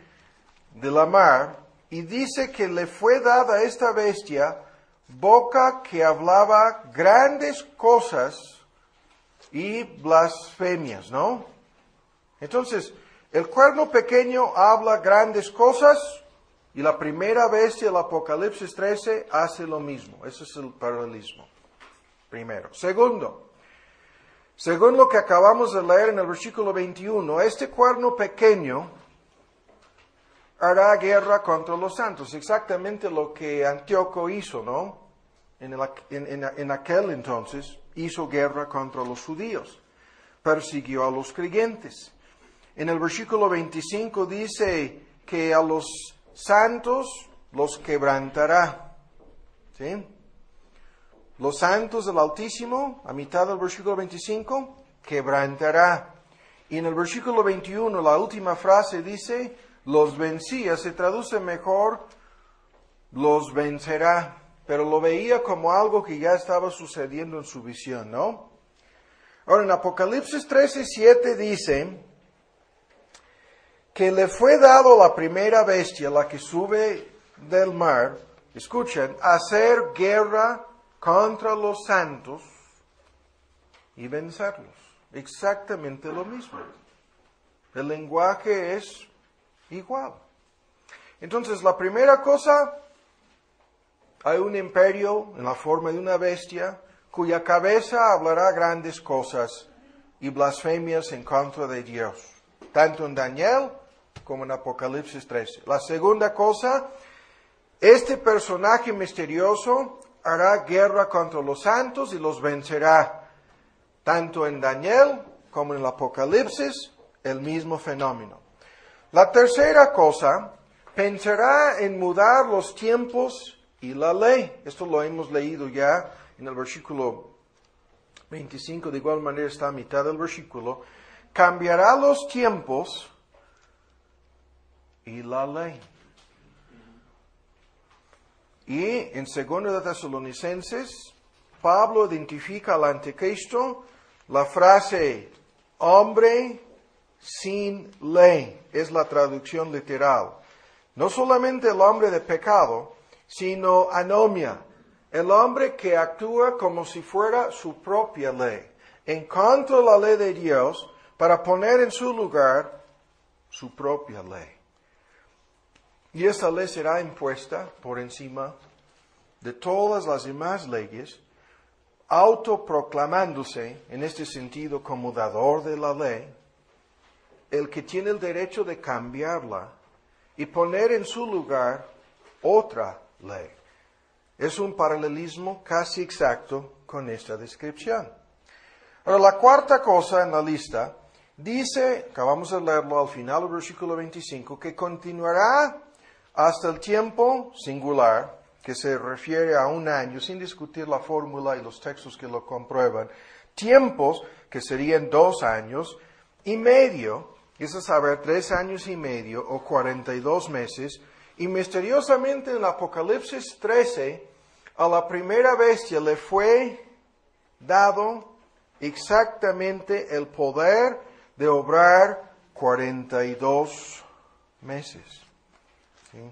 de la mar, y dice que le fue dada a esta bestia boca que hablaba grandes cosas y blasfemias, ¿no? Entonces, el cuerno pequeño habla grandes cosas y la primera bestia del Apocalipsis 13 hace lo mismo. Ese es el paralelismo. Primero. Segundo, según lo que acabamos de leer en el versículo 21, este cuerno pequeño hará guerra contra los santos. Exactamente lo que Antíoco hizo, ¿no? En aquel entonces hizo guerra contra los judíos. Persiguió a los creyentes. En el versículo 25 dice que a los santos los quebrantará. ¿Sí? Los santos del Altísimo, a mitad del versículo 25, quebrantará. Y en el versículo 21, la última frase dice, los vencía, se traduce mejor, los vencerá. Pero lo veía como algo que ya estaba sucediendo en su visión, ¿no? Ahora, en Apocalipsis 13:7 dice que le fue dado la primera bestia, la que sube del mar, escuchen, hacer guerra contra los santos y vencerlos. Exactamente lo mismo. El lenguaje es igual. Entonces, la primera cosa, hay un imperio en la forma de una bestia cuya cabeza hablará grandes cosas y blasfemias en contra de Dios, tanto en Daniel como en Apocalipsis 13. La segunda cosa, este personaje misterioso hará guerra contra los santos y los vencerá. Tanto en Daniel como en el Apocalipsis, el mismo fenómeno. La tercera cosa, pensará en mudar los tiempos y la ley. Esto lo hemos leído ya en el versículo 25, de igual manera está a mitad del versículo. Cambiará los tiempos y la ley. Y en 2 de Tesalonicenses, Pablo identifica al anticristo, la frase hombre sin ley, es la traducción literal. No solamente el hombre de pecado, sino anomia, el hombre que actúa como si fuera su propia ley, en contra de la ley de Dios, para poner en su lugar su propia ley. Y esta ley será impuesta por encima de todas las demás leyes, autoproclamándose, en este sentido, como dador de la ley, el que tiene el derecho de cambiarla y poner en su lugar otra ley. Es un paralelismo casi exacto con esta descripción. Ahora, la cuarta cosa en la lista dice, acabamos de leerlo al final del versículo 25, que continuará hasta el tiempo singular, que se refiere a un año, sin discutir la fórmula y los textos que lo comprueban, tiempos que serían 2 años y medio, es a saber, 3 años y medio o 42 meses, y misteriosamente en el Apocalipsis 13, a la primera bestia le fue dado exactamente el poder de obrar 42 meses. ¿Sí?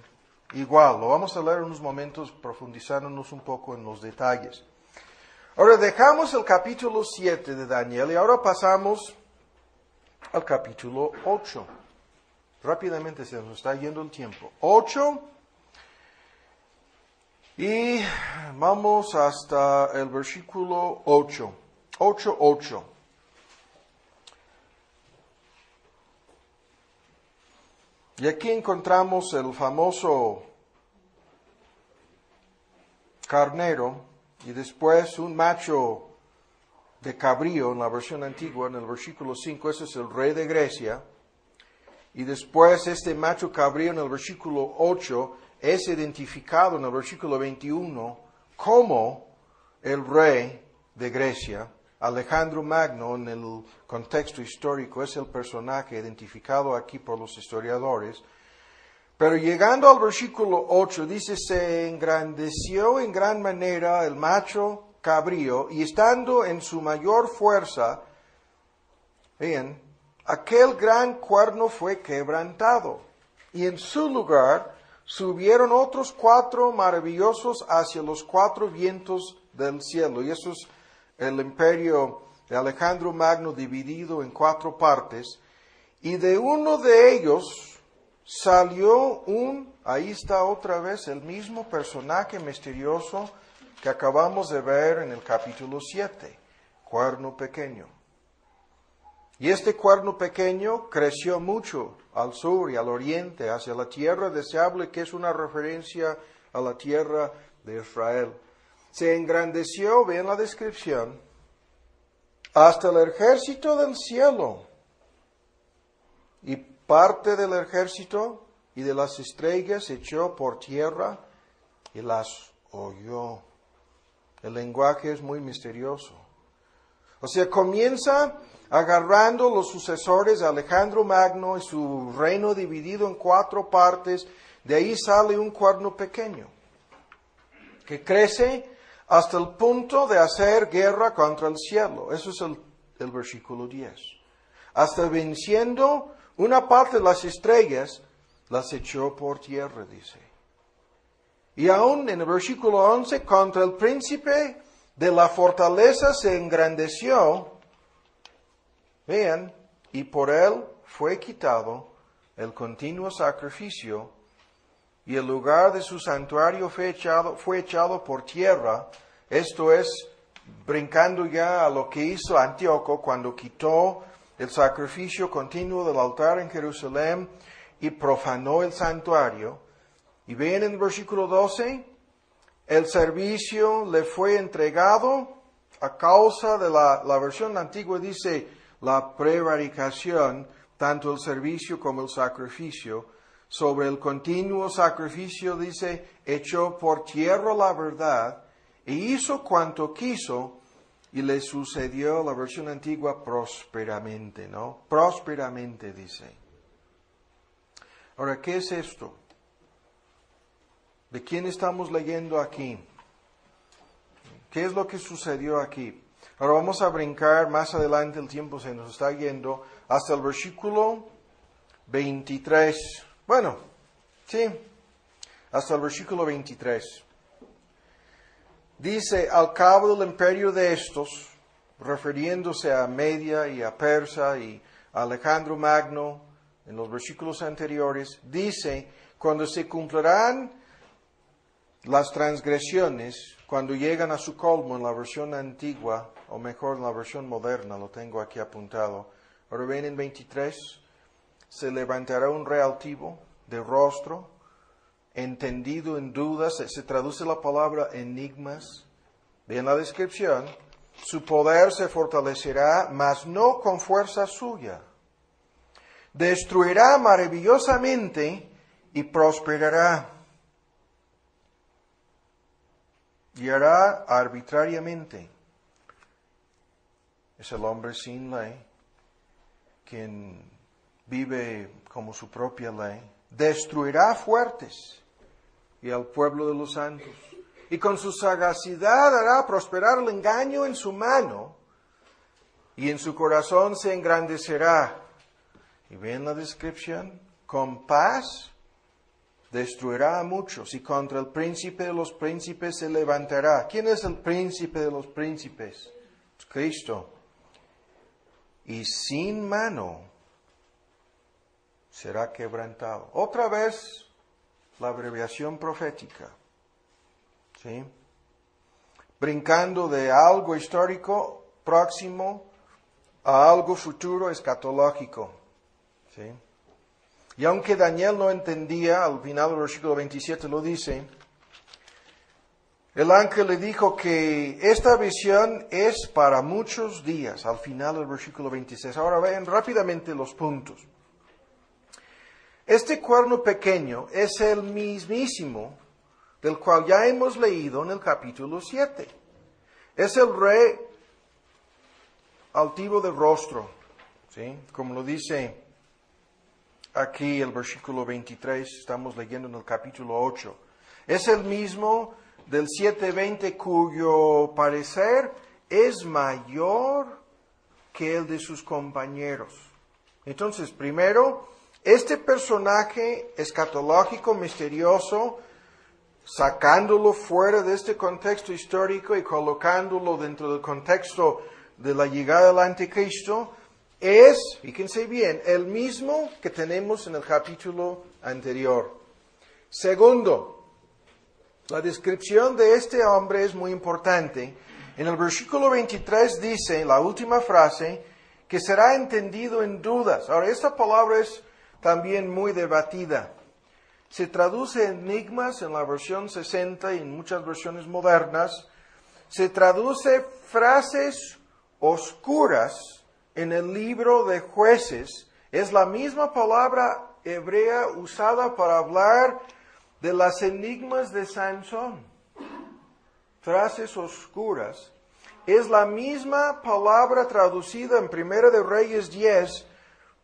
Igual, lo vamos a leer en unos momentos profundizándonos un poco en los detalles. Ahora dejamos el capítulo 7 de Daniel y ahora pasamos al capítulo 8. Rápidamente se nos está yendo el tiempo. 8 y vamos hasta el versículo 8. 8:8. Y aquí encontramos el famoso carnero y después un macho de cabrío en la versión antigua, en el versículo 5, ese es el rey de Grecia. Y después este macho cabrío en el versículo 8 es identificado en el versículo 21 como el rey de Grecia. Alejandro Magno, en el contexto histórico, es el personaje identificado aquí por los historiadores. Pero llegando al versículo 8, dice, se engrandeció en gran manera el macho cabrío, y estando en su mayor fuerza, vean, aquel gran cuerno fue quebrantado, y en su lugar subieron otros 4 maravillosos hacia los 4 vientos del cielo. Y eso es el imperio de Alejandro Magno dividido en 4 partes, y de uno de ellos salió ahí está otra vez el mismo personaje misterioso que acabamos de ver en el capítulo 7, cuerno pequeño. Y este cuerno pequeño creció mucho al sur y al oriente, hacia la tierra deseable, que es una referencia a la tierra de Israel. Se engrandeció, vean la descripción, hasta el ejército del cielo. Y parte del ejército y de las estrellas echó por tierra y las oyó. El lenguaje es muy misterioso. O sea, comienza agarrando los sucesores de Alejandro Magno y su reino dividido en 4 partes. De ahí sale un cuerno pequeño que crece hasta el punto de hacer guerra contra el cielo. Eso es el versículo 10. Hasta venciendo una parte de las estrellas, las echó por tierra, dice. Y aún en el versículo 11, contra el príncipe de la fortaleza se engrandeció, vean, y por él fue quitado el continuo sacrificio, y el lugar de su santuario fue echado por tierra. Esto es, brincando ya a lo que hizo Antíoco cuando quitó el sacrificio continuo del altar en Jerusalén y profanó el santuario. Y ven en el versículo 12, el servicio le fue entregado a causa de la versión antigua dice la prevaricación, tanto el servicio como el sacrificio, sobre el continuo sacrificio dice, echó por tierra la verdad e hizo cuanto quiso y le sucedió, la versión antigua, prósperamente, ¿no? Prósperamente dice. Ahora, ¿qué es esto? ¿De quién estamos leyendo aquí? ¿Qué es lo que sucedió aquí? Ahora vamos a brincar más adelante, el tiempo se nos está yendo, hasta el versículo 23. Bueno, sí, hasta el versículo 23. Dice, al cabo del imperio de estos, refiriéndose a Media y a Persa y a Alejandro Magno, en los versículos anteriores, dice, cuando se cumplirán las transgresiones, cuando llegan a su colmo en la versión antigua, o mejor en la versión moderna, lo tengo aquí apuntado. Ahora ven en 23, se levantará un rey altivo, de rostro, entendido en dudas, se traduce la palabra enigmas. Vean la descripción, su poder se fortalecerá, mas no con fuerza suya. Destruirá maravillosamente y prosperará. Y hará arbitrariamente. Es el hombre sin ley, quien vive como su propia ley. Destruirá fuertes y al pueblo de los santos. Y con su sagacidad hará prosperar el engaño en su mano, y en su corazón se engrandecerá. Y ven la descripción, con paz destruirá a muchos, y contra el príncipe de los príncipes se levantará. ¿Quién es el príncipe de los príncipes? Es Cristo. Y sin mano será quebrantado. Otra vez la abreviación profética. ¿Sí? Brincando de algo histórico próximo a algo futuro escatológico. ¿Sí? Y aunque Daniel no entendía, al final del versículo 27 lo dice, el ángel le dijo que esta visión es para muchos días, al final del versículo 26. Ahora vean rápidamente los puntos. Este cuerno pequeño es el mismísimo del cual ya hemos leído en el capítulo 7. Es el rey altivo de rostro, ¿sí? Como lo dice aquí el versículo 23, estamos leyendo en el capítulo 8. Es el mismo del 7:20 cuyo parecer es mayor que el de sus compañeros. Entonces, primero, este personaje escatológico, misterioso, sacándolo fuera de este contexto histórico y colocándolo dentro del contexto de la llegada del anticristo, es, fíjense bien, el mismo que tenemos en el capítulo anterior. Segundo, la descripción de este hombre es muy importante. En el versículo 23 dice, la última frase, que será entendido en dudas. Ahora, esta palabra es también muy debatida. Se traduce enigmas en la versión 60 y en muchas versiones modernas. Se traduce frases oscuras en el libro de Jueces. Es la misma palabra hebrea usada para hablar de las enigmas de Sansón. Frases oscuras. Es la misma palabra traducida en Primera de Reyes 10,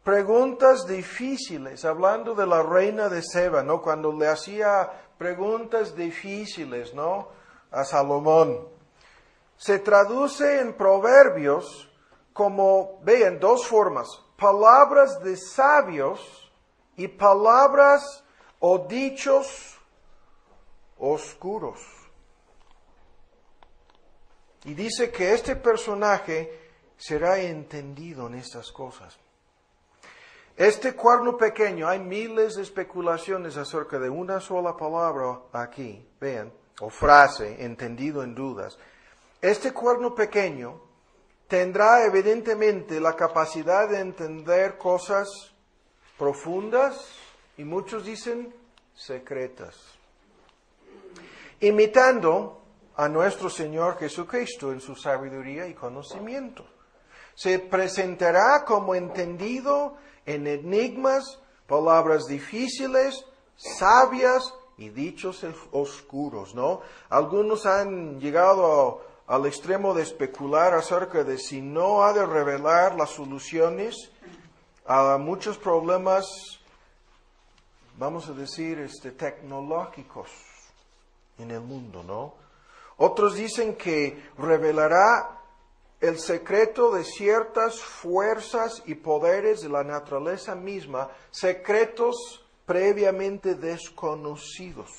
preguntas difíciles, hablando de la reina de Seba, ¿no? Cuando le hacía preguntas difíciles, ¿no? A Salomón. Se traduce en Proverbios como, vean, dos formas, palabras de sabios y palabras o dichos oscuros. Y dice que este personaje será entendido en estas cosas. Este cuerno pequeño, hay miles de especulaciones acerca de una sola palabra aquí, vean, o frase, entendido en dudas. Este cuerno pequeño tendrá evidentemente la capacidad de entender cosas profundas y muchos dicen secretas. Imitando a nuestro Señor Jesucristo en su sabiduría y conocimiento. Se presentará como entendido en enigmas, palabras difíciles, sabias y dichos oscuros, ¿no? Algunos han llegado al extremo de especular acerca de si no ha de revelar las soluciones a muchos problemas, vamos a decir, tecnológicos en el mundo, ¿no? Otros dicen que revelará el secreto de ciertas fuerzas y poderes de la naturaleza misma, secretos previamente desconocidos.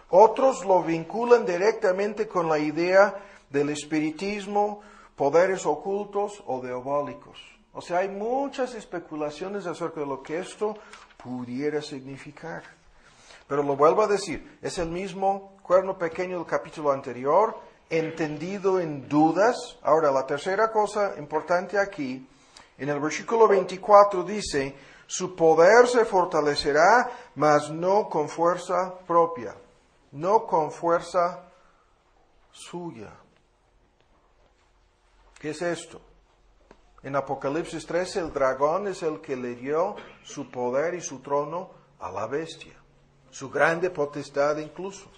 Otros lo vinculan directamente con la idea del espiritismo, poderes ocultos o diabólicos. O sea, hay muchas especulaciones acerca de lo que esto pudiera significar. Pero lo vuelvo a decir, es el mismo cuerno pequeño del capítulo anterior, entendido en dudas. Ahora, la tercera cosa importante aquí, en el versículo 24 dice, su poder se fortalecerá, mas no con fuerza propia, no con fuerza suya. ¿Qué es esto? En Apocalipsis 13, el dragón es el que le dio su poder y su trono a la bestia, su grande potestad incluso.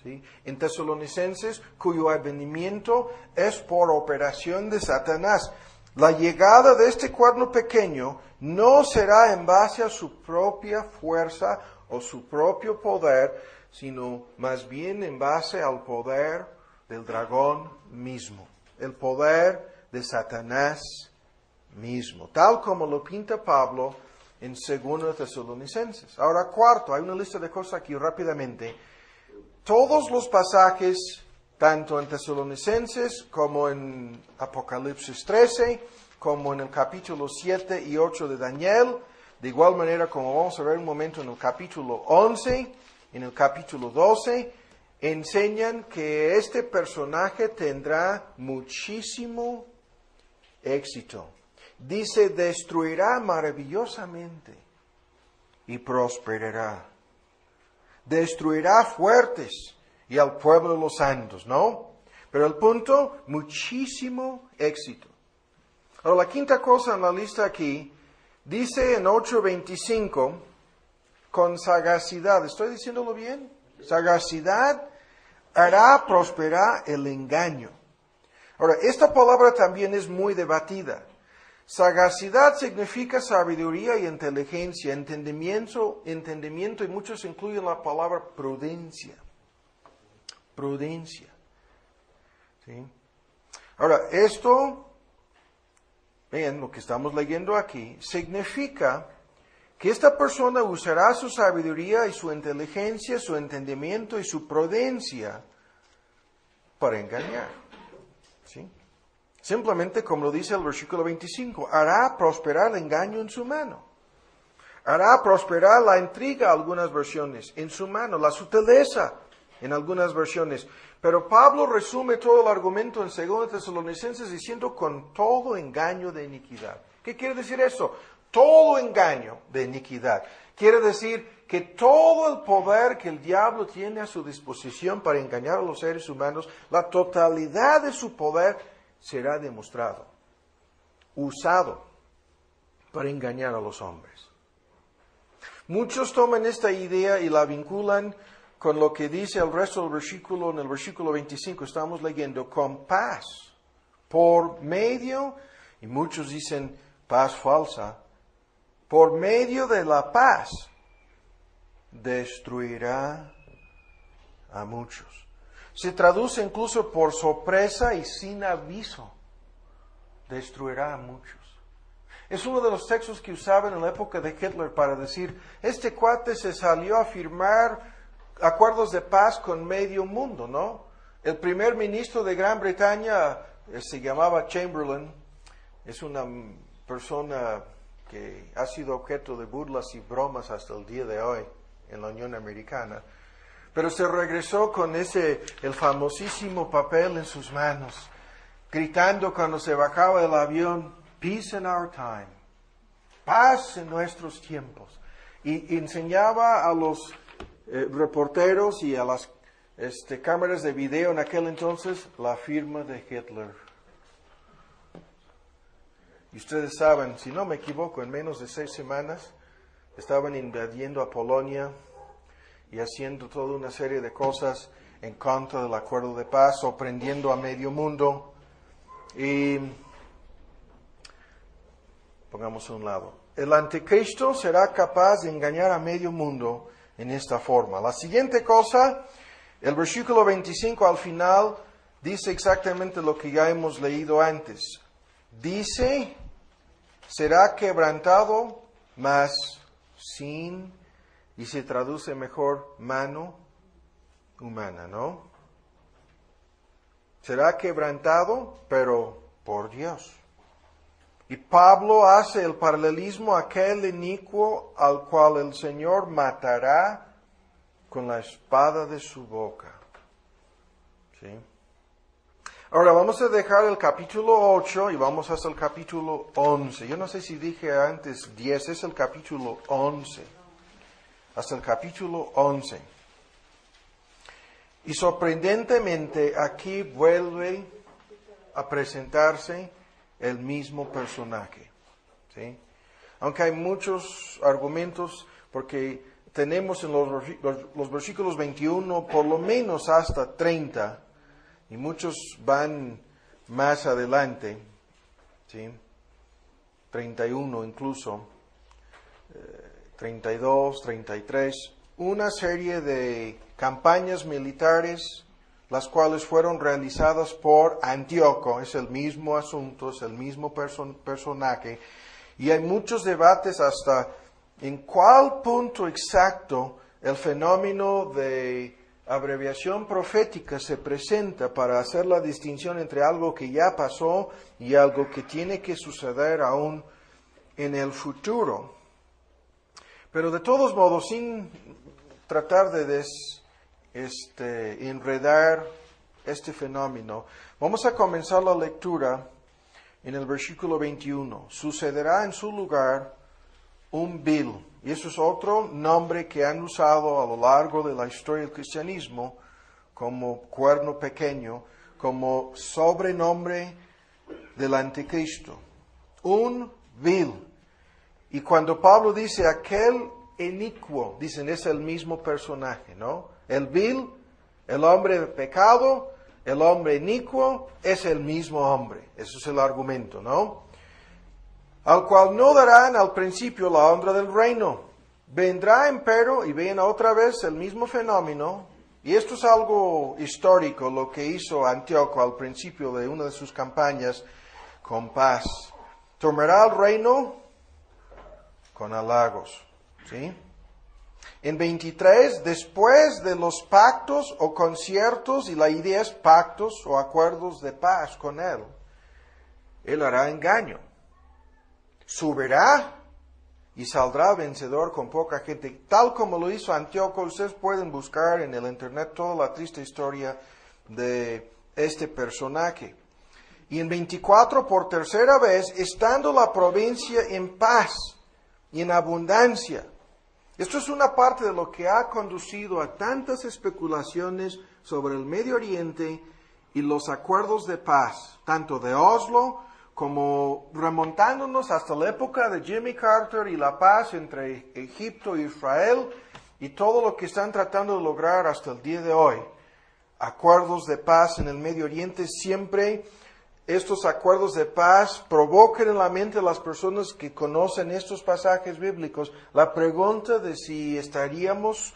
¿Sí? En Tesalonicenses, cuyo advenimiento es por operación de Satanás. La llegada de este cuerno pequeño no será en base a su propia fuerza o su propio poder, sino más bien en base al poder del dragón mismo, el poder de Satanás mismo, tal como lo pinta Pablo en 2 Tesalonicenses. Ahora, cuarto, hay una lista de cosas aquí rápidamente. Todos los pasajes, tanto en Tesalonicenses como en Apocalipsis 13, como en el capítulo 7 y 8 de Daniel, de igual manera como vamos a ver un momento en el capítulo 11, en el capítulo 12, enseñan que este personaje tendrá muchísimo éxito. Dice, destruirá maravillosamente y prosperará. Destruirá fuertes y al pueblo de los santos, ¿no? Pero el punto, muchísimo éxito. Ahora, la quinta cosa en la lista aquí, dice en 8:25, con sagacidad, ¿estoy diciéndolo bien? Sagacidad hará prosperar el engaño. Ahora, esta palabra también es muy debatida. Sagacidad significa sabiduría y inteligencia, entendimiento, y muchos incluyen la palabra prudencia. Prudencia. ¿Sí? Ahora, esto, vean lo que estamos leyendo aquí, significa que esta persona usará su sabiduría y su inteligencia, su entendimiento y su prudencia para engañar. ¿Sí? Simplemente, como lo dice el versículo 25, hará prosperar el engaño en su mano. Hará prosperar la intriga, algunas versiones, en su mano, la sutileza, en algunas versiones. Pero Pablo resume todo el argumento en 2 Tesalonicenses diciendo con todo engaño de iniquidad. ¿Qué quiere decir eso? Todo engaño de iniquidad. Quiere decir que todo el poder que el diablo tiene a su disposición para engañar a los seres humanos, la totalidad de su poder será demostrado, usado para engañar a los hombres. Muchos toman esta idea y la vinculan con lo que dice el resto del versículo, en el versículo 25, estamos leyendo, con paz, por medio, y muchos dicen paz falsa, por medio de la paz, destruirá a muchos. Se traduce incluso por sorpresa y sin aviso. Destruirá a muchos. Es uno de los textos que usaban en la época de Hitler para decir, este cuate se salió a firmar acuerdos de paz con medio mundo, ¿no? El primer ministro de Gran Bretaña se llamaba Chamberlain. Es una persona que ha sido objeto de burlas y bromas hasta el día de hoy en la Unión Americana. Pero se regresó con el famosísimo papel en sus manos, gritando cuando se bajaba del avión, peace in our time, paz en nuestros tiempos. Y enseñaba a los reporteros y a las cámaras de video en aquel entonces, la firma de Hitler. Y ustedes saben, si no me equivoco, en menos de 6 semanas estaban invadiendo a Polonia y haciendo toda una serie de cosas en contra del acuerdo de paz, sorprendiendo a medio mundo. Y pongamos a un lado. El anticristo será capaz de engañar a medio mundo en esta forma. La siguiente cosa, el versículo 25 al final, dice exactamente lo que ya hemos leído antes. Dice, será quebrantado, mas sin, y se traduce mejor, mano humana, ¿no? Será quebrantado, pero por Dios. Y Pablo hace el paralelismo a aquel inicuo al cual el Señor matará con la espada de su boca. ¿Sí? Ahora vamos a dejar el capítulo 8 y vamos hasta el capítulo 11. Yo no sé si dije antes 10, es el capítulo 11. Hasta el capítulo 11. Y sorprendentemente aquí vuelve a presentarse el mismo personaje. ¿Sí? Aunque hay muchos argumentos, porque tenemos en los versículos 21 por lo menos hasta 30, y muchos van más adelante, ¿sí? 31 incluso, 32, 33, una serie de campañas militares, las cuales fueron realizadas por Antíoco. Es el mismo asunto, es el mismo personaje, y hay muchos debates hasta en cuál punto exacto el fenómeno de abreviación profética se presenta para hacer la distinción entre algo que ya pasó y algo que tiene que suceder aún en el futuro. Pero de todos modos, sin tratar de enredar este fenómeno, vamos a comenzar la lectura en el versículo 21. Sucederá en su lugar un vil. Y eso es otro nombre que han usado a lo largo de la historia del cristianismo como cuerno pequeño, como sobrenombre del anticristo. Un vil. Y cuando Pablo dice aquel inicuo, dicen es el mismo personaje, ¿no? El vil, el hombre de pecado, el hombre inicuo, es el mismo hombre. Ese es el argumento, ¿no? Al cual no darán al principio la honra del reino. Vendrá empero, y ven otra vez el mismo fenómeno, y esto es algo histórico, lo que hizo Antíoco al principio de una de sus campañas con paz. Tomará el reino con halagos, ¿sí? En 23, después de los pactos o conciertos, y la idea es pactos o acuerdos de paz con él hará engaño. Subirá y saldrá vencedor con poca gente. Tal como lo hizo Antíoco, ustedes pueden buscar en el internet toda la triste historia de este personaje. Y en 24, por tercera vez, estando la provincia en paz y en abundancia. Esto es una parte de lo que ha conducido a tantas especulaciones sobre el Medio Oriente y los acuerdos de paz, tanto de Oslo como remontándonos hasta la época de Jimmy Carter y la paz entre Egipto e Israel y todo lo que están tratando de lograr hasta el día de hoy. Acuerdos de paz en el Medio Oriente, siempre estos acuerdos de paz provocan en la mente de las personas que conocen estos pasajes bíblicos la pregunta de si estaríamos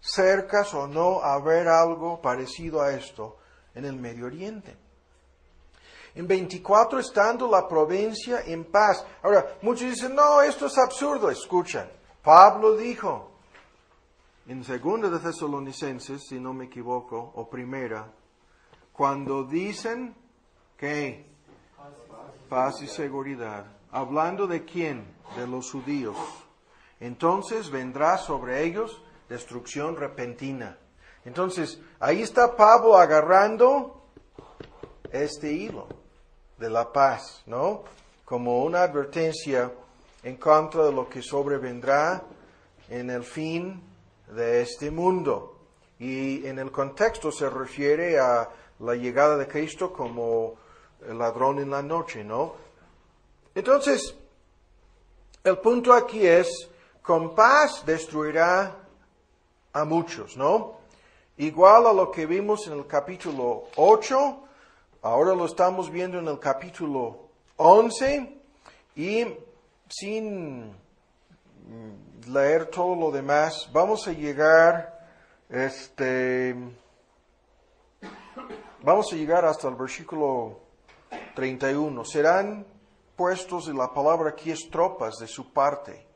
cercas o no a ver algo parecido a esto en el Medio Oriente. En 24, estando la provincia en paz. Ahora, muchos dicen, no, esto es absurdo. Escuchan, Pablo dijo en 2 de Tesalonicenses, si no me equivoco, o primera, cuando dicen que paz y seguridad, hablando de quién, de los judíos, entonces vendrá sobre ellos destrucción repentina. Entonces, ahí está Pablo agarrando este hilo de la paz, ¿no? Como una advertencia en contra de lo que sobrevendrá en el fin de este mundo. y en el contexto se refiere a la llegada de Cristo como el ladrón en la noche, ¿no? Entonces, el punto aquí es, con paz destruirá a muchos, ¿no? Igual a lo que vimos en el capítulo 8, ahora lo estamos viendo en el capítulo 11, y sin leer todo lo demás, vamos a llegar hasta el versículo 31. Serán puestos, y la palabra aquí es tropas de su parte.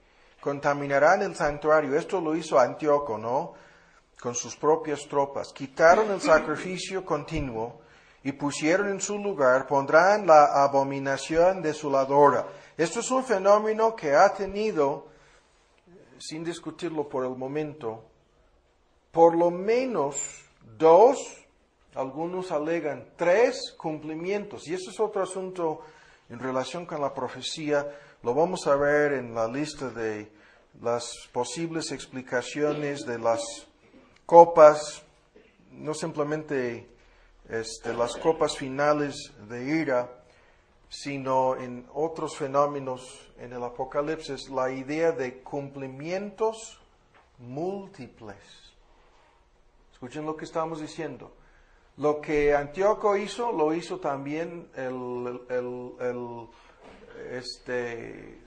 Contaminarán el santuario. Esto lo hizo Antíoco, ¿no? Con sus propias tropas. Quitaron el sacrificio continuo y pusieron en su lugar, pondrán la abominación desoladora. Esto es un fenómeno que ha tenido, sin discutirlo por el momento, por lo menos 2, algunos alegan 3 cumplimientos. Y eso es otro asunto en relación con la profecía. Lo vamos a ver en la lista de las posibles explicaciones de las copas, no simplemente las copas finales de ira, sino en otros fenómenos en el Apocalipsis, la idea de cumplimientos múltiples. Escuchen lo que estamos diciendo. Lo que Antíoco hizo, lo hizo también el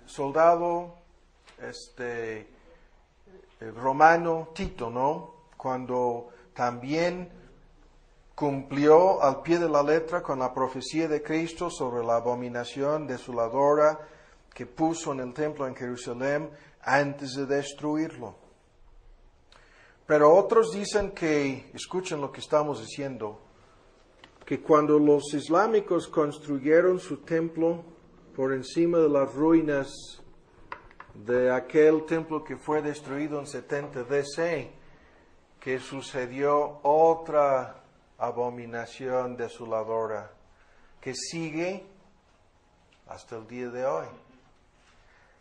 soldado romano Tito, ¿no? Cuando también cumplió al pie de la letra con la profecía de Cristo sobre la abominación desoladora que puso en el templo en Jerusalén antes de destruirlo. Pero otros dicen que, escuchen lo que estamos diciendo, que cuando los islámicos construyeron su templo por encima de las ruinas de aquel templo que fue destruido en 70 DC, que sucedió otra abominación desoladora que sigue hasta el día de hoy.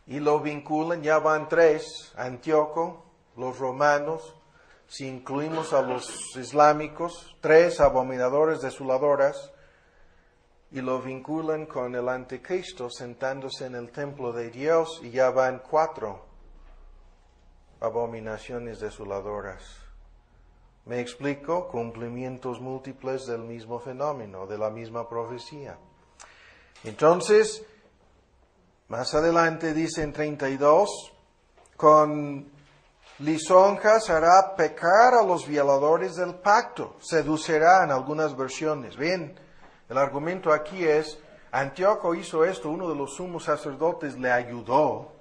Y lo vinculan, ya van 3, Antíoco, los romanos, si incluimos a los islámicos, 3 abominadores desoladoras, y lo vinculan con el anticristo sentándose en el templo de Dios, y ya van 4 abominaciones desoladoras. ¿Me explico? Cumplimientos múltiples del mismo fenómeno, de la misma profecía. Entonces, más adelante dice en 32, con lisonjas hará pecar a los violadores del pacto, seducirá en algunas versiones. Bien, el argumento aquí es, Antíoco hizo esto, uno de los sumos sacerdotes le ayudó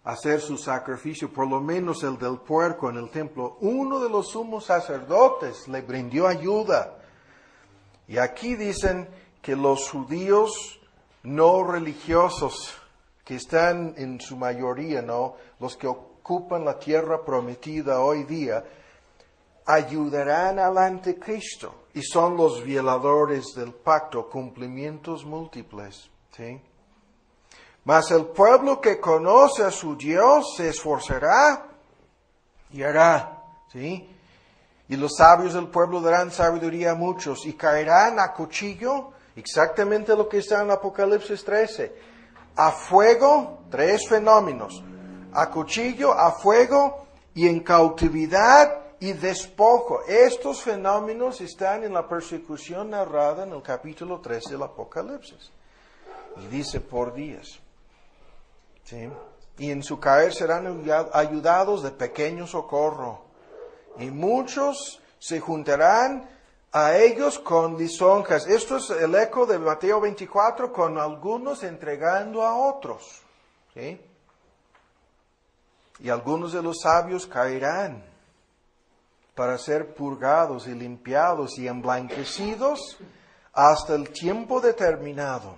a hacer su sacrificio, por lo menos el del puerco en el templo. Uno de los sumos sacerdotes le brindó ayuda. Y aquí dicen que los judíos no religiosos, que están en su mayoría, ¿no? Los que ocupan la tierra prometida hoy día, ayudarán al anticristo y son los violadores del pacto, cumplimientos múltiples, ¿sí? Mas el pueblo que conoce a su Dios se esforzará y hará, ¿sí? Y los sabios del pueblo darán sabiduría a muchos y caerán a cuchillo, exactamente lo que está en Apocalipsis 13, a fuego, 3 fenómenos, a cuchillo, a fuego y en cautividad y despojo. Estos fenómenos están en la persecución narrada en el capítulo 13 del Apocalipsis. Y dice por días. ¿Sí? Y en su caer serán ayudados de pequeño socorro. Y muchos se juntarán a ellos con lisonjas. Esto es el eco de Mateo 24, con algunos entregando a otros. ¿Sí? Y algunos de los sabios caerán para ser purgados y limpiados y emblanquecidos hasta el tiempo determinado.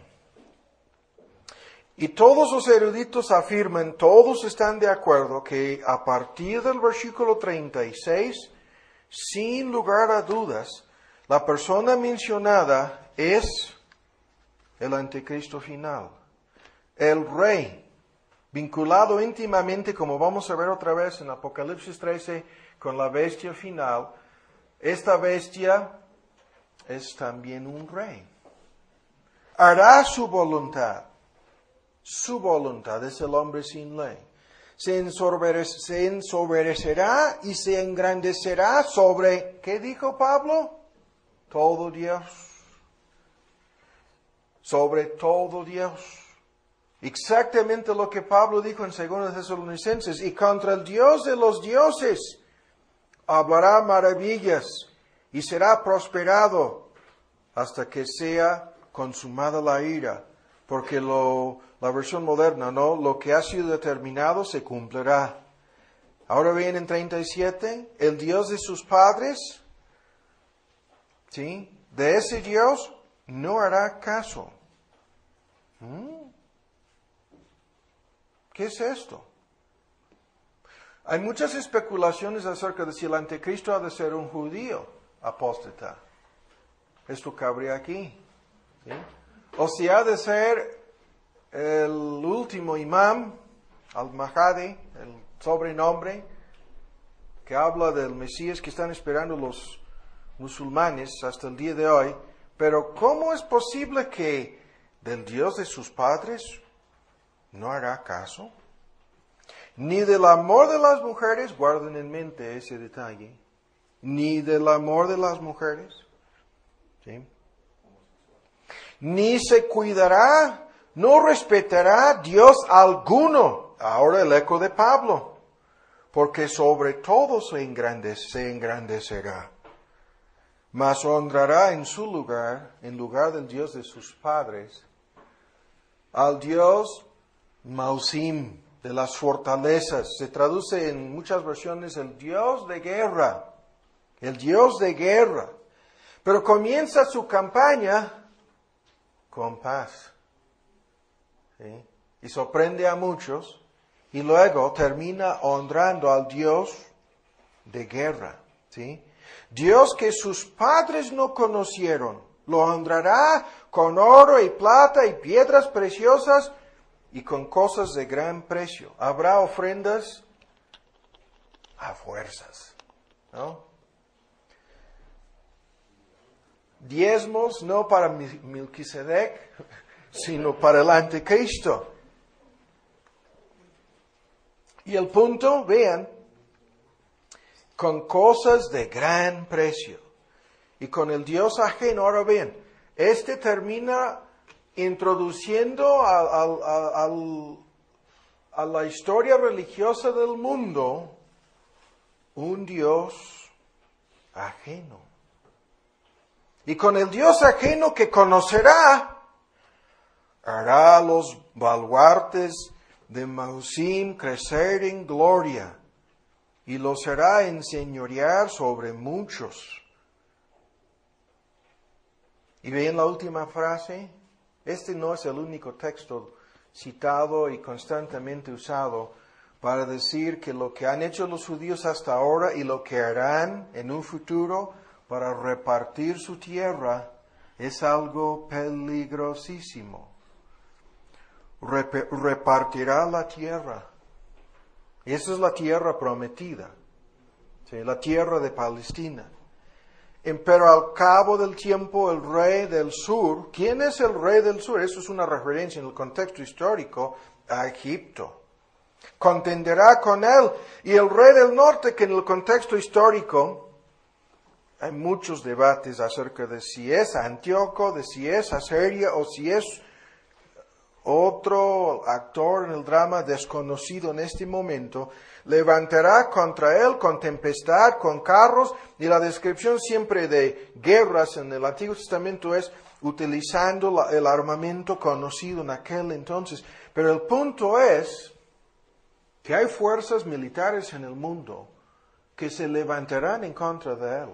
Y todos los eruditos afirman, todos están de acuerdo, que a partir del versículo 36, sin lugar a dudas, la persona mencionada es el anticristo final, el rey, vinculado íntimamente, como vamos a ver otra vez en Apocalipsis 13, con la bestia final, esta bestia es también un rey. Hará su voluntad. Su voluntad es el hombre sin ley. Se ensoberbecerá y se engrandecerá sobre, ¿qué dijo Pablo? Todo Dios. Sobre todo Dios. Exactamente lo que Pablo dijo en 2 Tesalonicenses. Y contra el Dios de los dioses hablará maravillas y será prosperado hasta que sea consumada la ira. Porque la versión moderna, ¿no? Lo que ha sido determinado se cumplirá. Ahora bien, en 37, el Dios de sus padres, ¿sí? De ese Dios no hará caso. ¿Qué es esto? Hay muchas especulaciones acerca de si el anticristo ha de ser un judío apóstata. Esto cabría aquí. ¿Sí? O si ha de ser el último imam, al-Mahdi, el sobrenombre, que habla del Mesías que están esperando los musulmanes hasta el día de hoy. Pero ¿cómo es posible que del Dios de sus padres no hará caso? Ni del amor de las mujeres, guarden en mente ese detalle, ni del amor de las mujeres, ¿sí? Ni se cuidará, no respetará Dios alguno. Ahora el eco de Pablo, porque sobre todo se engrandecerá, mas honrará en su lugar, en lugar del Dios de sus padres, al Dios Mausim, de las fortalezas. Se traduce en muchas versiones el Dios de guerra. El Dios de guerra. Pero comienza su campaña con paz. ¿Sí? Y sorprende a muchos. Y luego termina honrando al Dios de guerra. ¿Sí? Dios que sus padres no conocieron. Lo honrará con oro y plata y piedras preciosas y con cosas de gran precio. Habrá ofrendas a fuerzas, ¿no? Diezmos no para Melquisedec, sino para el anticristo. Y el punto, vean, con cosas de gran precio. Y con el Dios ajeno, ahora bien, este termina introduciendo a la historia religiosa del mundo un Dios ajeno. Y con el Dios ajeno que conocerá, hará los baluartes de Mausim crecer en gloria y los hará enseñorear sobre muchos. Y ven la última frase. Este no es el único texto citado y constantemente usado para decir que lo que han hecho los judíos hasta ahora y lo que harán en un futuro para repartir su tierra es algo peligrosísimo. Repartirá la tierra. Esa es la tierra prometida, ¿sí? La tierra de Palestina. Pero al cabo del tiempo el rey del sur, ¿quién es el rey del sur? Eso es una referencia en el contexto histórico a Egipto. Contenderá con él. Y el rey del norte, que en el contexto histórico hay muchos debates acerca de si es Antíoco, de si es Asiria o si es otro actor en el drama desconocido en este momento, levantará contra él con tempestad, con carros, y la descripción siempre de guerras en el Antiguo Testamento es utilizando el armamento conocido en aquel entonces. Pero el punto es que hay fuerzas militares en el mundo que se levantarán en contra de él.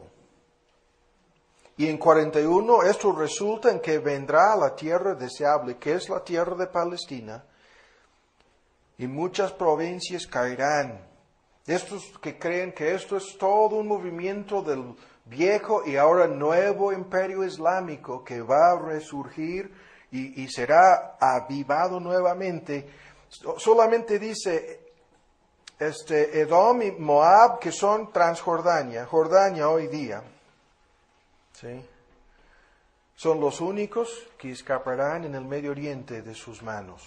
Y en 41 esto resulta en que vendrá a la tierra deseable, que es la tierra de Palestina, y muchas provincias caerán. Estos que creen que esto es todo un movimiento del viejo y ahora nuevo imperio islámico que va a resurgir y será avivado nuevamente, solamente dice Edom y Moab, que son Transjordania, Jordania hoy día. ¿Sí? Son los únicos que escaparán en el Medio Oriente de sus manos.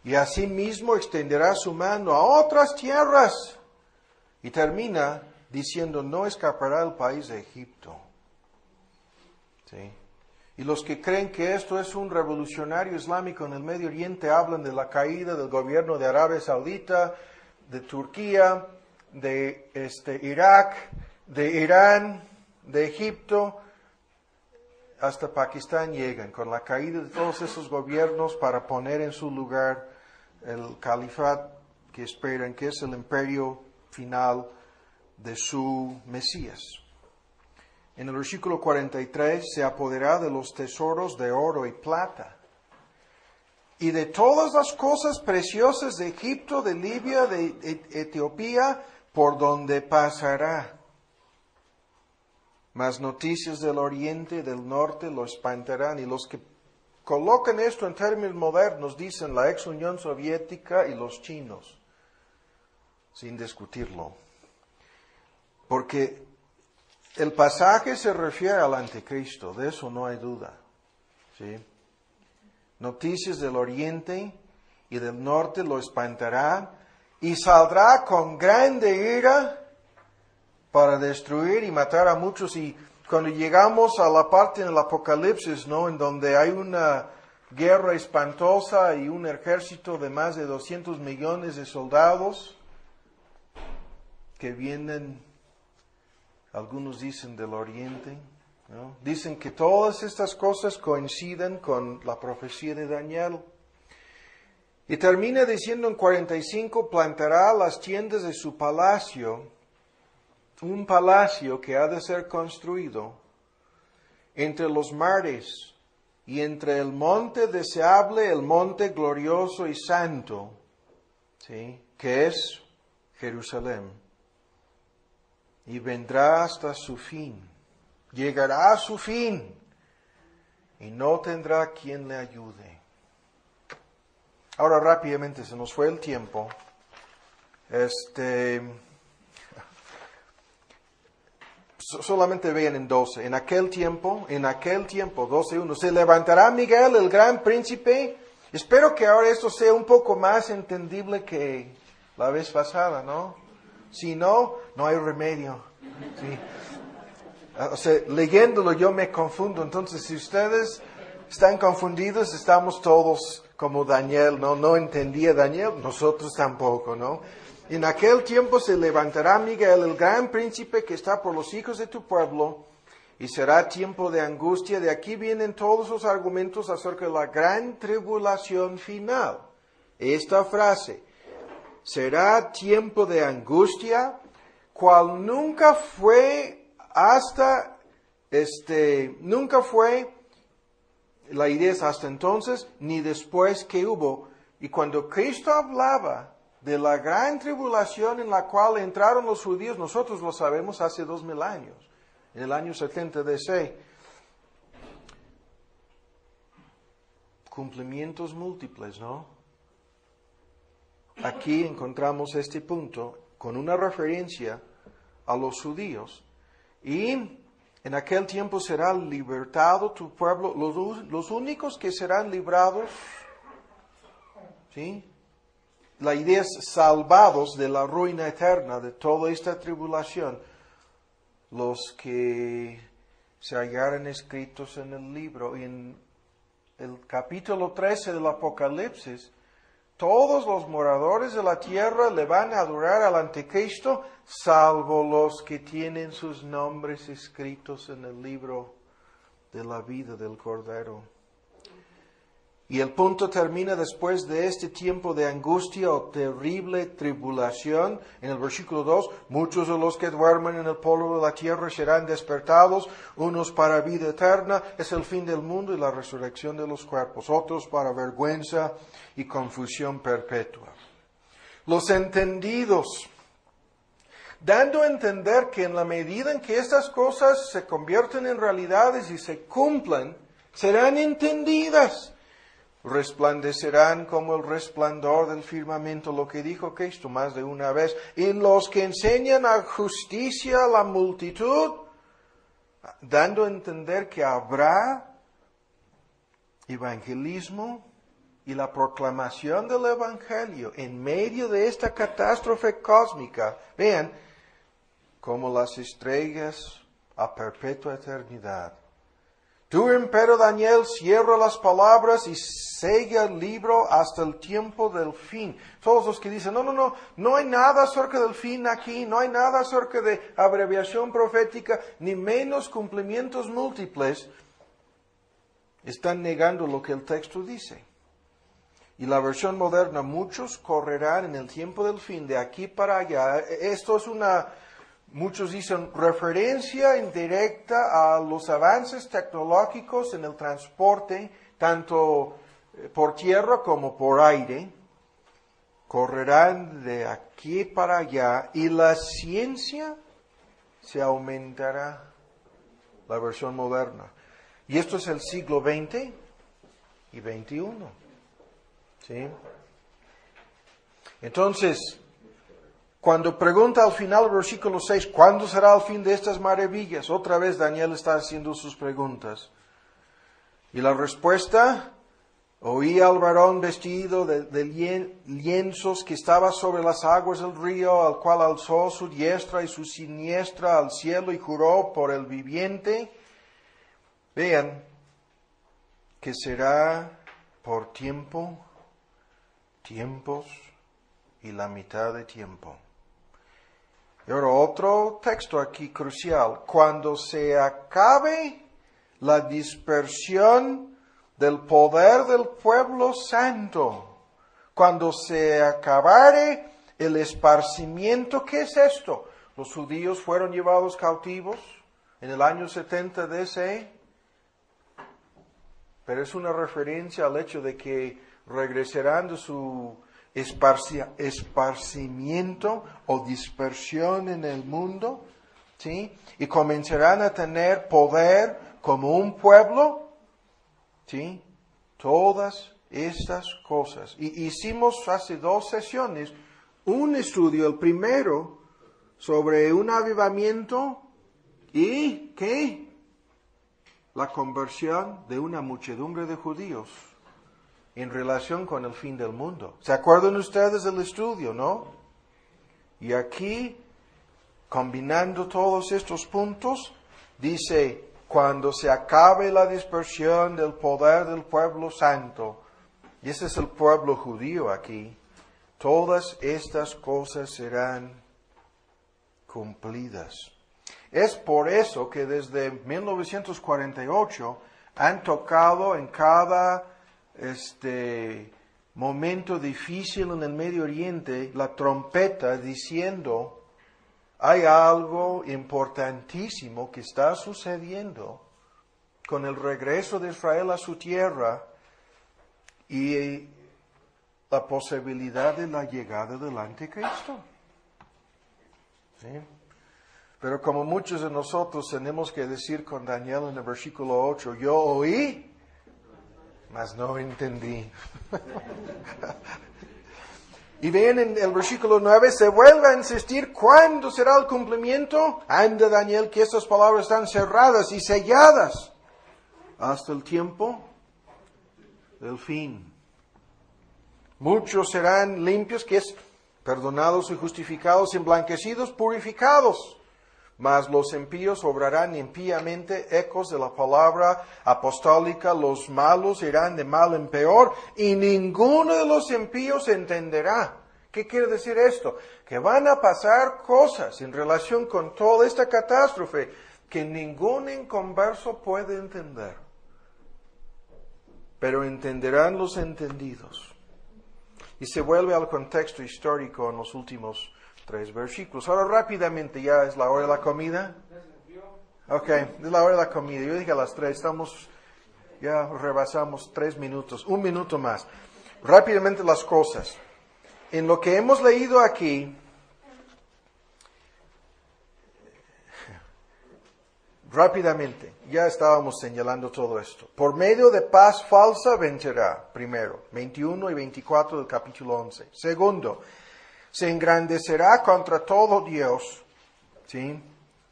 Y asimismo extenderá su mano a otras tierras. Y termina diciendo, no escapará el país de Egipto. ¿Sí? Y los que creen que esto es un revolucionario islámico en el Medio Oriente hablan de la caída del gobierno de Arabia Saudita, de Turquía, de Irak, de Irán, de Egipto, hasta Pakistán llegan, con la caída de todos esos gobiernos para poner en su lugar el califat que esperan, que es el imperio final de su Mesías. En el versículo 43, se apoderará de los tesoros de oro y plata, y de todas las cosas preciosas de Egipto, de Libia, de Etiopía, por donde pasará. Mas noticias del oriente, del norte, lo espantarán. Y los que colocan esto en términos modernos dicen la ex Unión Soviética y los chinos, sin discutirlo. Porque el pasaje se refiere al anticristo, de eso no hay duda. ¿Sí? Noticias del oriente y del norte lo espantará y saldrá con grande ira para destruir y matar a muchos. Y cuando llegamos a la parte en el Apocalipsis, ¿no?, en donde hay una guerra espantosa y un ejército de más de 200 millones de soldados que vienen, algunos dicen del oriente, ¿no? Dicen que todas estas cosas coinciden con la profecía de Daniel. Y termina diciendo en 45, plantará las tiendas de su palacio, un palacio que ha de ser construido entre los mares y entre el monte deseable, el monte glorioso y santo, ¿sí?, que es Jerusalén. Y vendrá hasta su fin, llegará a su fin, y no tendrá quien le ayude. Ahora rápidamente, se nos fue el tiempo. Solamente vean en 12. En aquel tiempo, 12:1, se levantará Miguel, el gran príncipe. Espero que ahora esto sea un poco más entendible que la vez pasada, ¿no? Si no, no hay remedio. ¿Sí? O sea, leyéndolo yo me confundo. Entonces, si ustedes están confundidos, estamos todos como Daniel, ¿no? No entendía Daniel, nosotros tampoco, ¿no? En aquel tiempo se levantará Miguel, el gran príncipe que está por los hijos de tu pueblo, y será tiempo de angustia. De aquí vienen todos los argumentos acerca de la gran tribulación final. Esta frase, será tiempo de angustia, cual nunca fue la idea es hasta entonces, ni después que hubo. Y cuando Cristo hablaba de la gran tribulación en la cual entraron los judíos, nosotros lo sabemos hace 2000 años, en el año 70 DC. Cumplimientos múltiples, ¿no? Aquí encontramos este punto con una referencia a los judíos. Y en aquel tiempo será libertado tu pueblo, los únicos que serán librados, ¿sí?, la idea es salvados de la ruina eterna, de toda esta tribulación, los que se hallaran escritos en el libro. Y en el capítulo 13 del Apocalipsis, todos los moradores de la tierra le van a adorar al anticristo, salvo los que tienen sus nombres escritos en el libro de la vida del Cordero. Y el punto termina después de este tiempo de angustia o terrible tribulación. En el versículo 2, muchos de los que duermen en el polvo de la tierra serán despertados, unos para vida eterna, es el fin del mundo y la resurrección de los cuerpos, otros para vergüenza y confusión perpetua. Los entendidos, dando a entender que en la medida en que estas cosas se convierten en realidades y se cumplan, serán entendidas. Resplandecerán como el resplandor del firmamento, lo que dijo Cristo más de una vez. Y los que enseñan a justicia a la multitud dando a entender que habrá evangelismo y la proclamación del Evangelio en medio de esta catástrofe cósmica. Vean, como las estrellas a perpetua eternidad. Tú, empero Daniel, cierra las palabras y sella el libro hasta el tiempo del fin. Todos los que dicen, no hay nada acerca del fin aquí, no hay nada acerca de abreviación profética, ni menos cumplimientos múltiples, están negando lo que el texto dice. Y la versión moderna, muchos correrán en el tiempo del fin, de aquí para allá. Esto es muchos dicen, referencia indirecta a los avances tecnológicos en el transporte, tanto por tierra como por aire. Correrán de aquí para allá y la ciencia se aumentará, la versión moderna. Y esto es el siglo XX y XXI. ¿Sí? Entonces, cuando pregunta al final del versículo 6, ¿cuándo será el fin de estas maravillas? Otra vez Daniel está haciendo sus preguntas. Y la respuesta, oí al varón vestido de lienzos que estaba sobre las aguas del río, al cual alzó su diestra y su siniestra al cielo y juró por el viviente. Vean que será por tiempos y la mitad de tiempo. Y ahora otro texto aquí crucial. Cuando se acabe la dispersión del poder del pueblo santo, cuando se acabare el esparcimiento, ¿qué es esto? Los judíos fueron llevados cautivos en el año 70 DC, pero es una referencia al hecho de que regresarán de su esparcimiento o dispersión en el mundo, ¿sí? Y comenzarán a tener poder como un pueblo, ¿sí? Todas estas cosas. Y hicimos hace 2 sesiones un estudio, el primero, sobre un avivamiento y ¿qué? La conversión de una muchedumbre de judíos en relación con el fin del mundo. ¿Se acuerdan ustedes del estudio, no? Y aquí, combinando todos estos puntos, dice, cuando se acabe la dispersión del poder del pueblo santo, y ese es el pueblo judío aquí, todas estas cosas serán cumplidas. Es por eso que desde 1948 han tocado en cada momento difícil en el Medio Oriente la trompeta diciendo, hay algo importantísimo que está sucediendo con el regreso de Israel a su tierra y la posibilidad de la llegada del anticristo. ¿Sí? Pero como muchos de nosotros tenemos que decir con Daniel en el versículo 8, yo oí, mas no entendí. Y ven en el versículo 9, se vuelve a insistir, ¿cuándo será el cumplimiento? Anda Daniel, que estas palabras están cerradas y selladas hasta el tiempo del fin. Muchos serán limpios, que es perdonados y justificados, emblanquecidos, purificados. Mas los impíos obrarán impíamente, ecos de la palabra apostólica, los malos irán de mal en peor, y ninguno de los impíos entenderá. ¿Qué quiere decir esto? Que van a pasar cosas en relación con toda esta catástrofe que ningún inconverso puede entender. Pero entenderán los entendidos. Y se vuelve al contexto histórico en los últimos 3 versículos. Ahora rápidamente, ¿ya es la hora de la comida? Ok, es la hora de la comida. Yo dije a las 3, ya rebasamos 3 minutos, 1 minuto más. Rápidamente las cosas. En lo que hemos leído aquí, rápidamente, ya estábamos señalando todo esto. Por medio de paz falsa vencerá, primero, 21 y 24 del capítulo 11. Segundo, se engrandecerá contra todo Dios, ¿sí?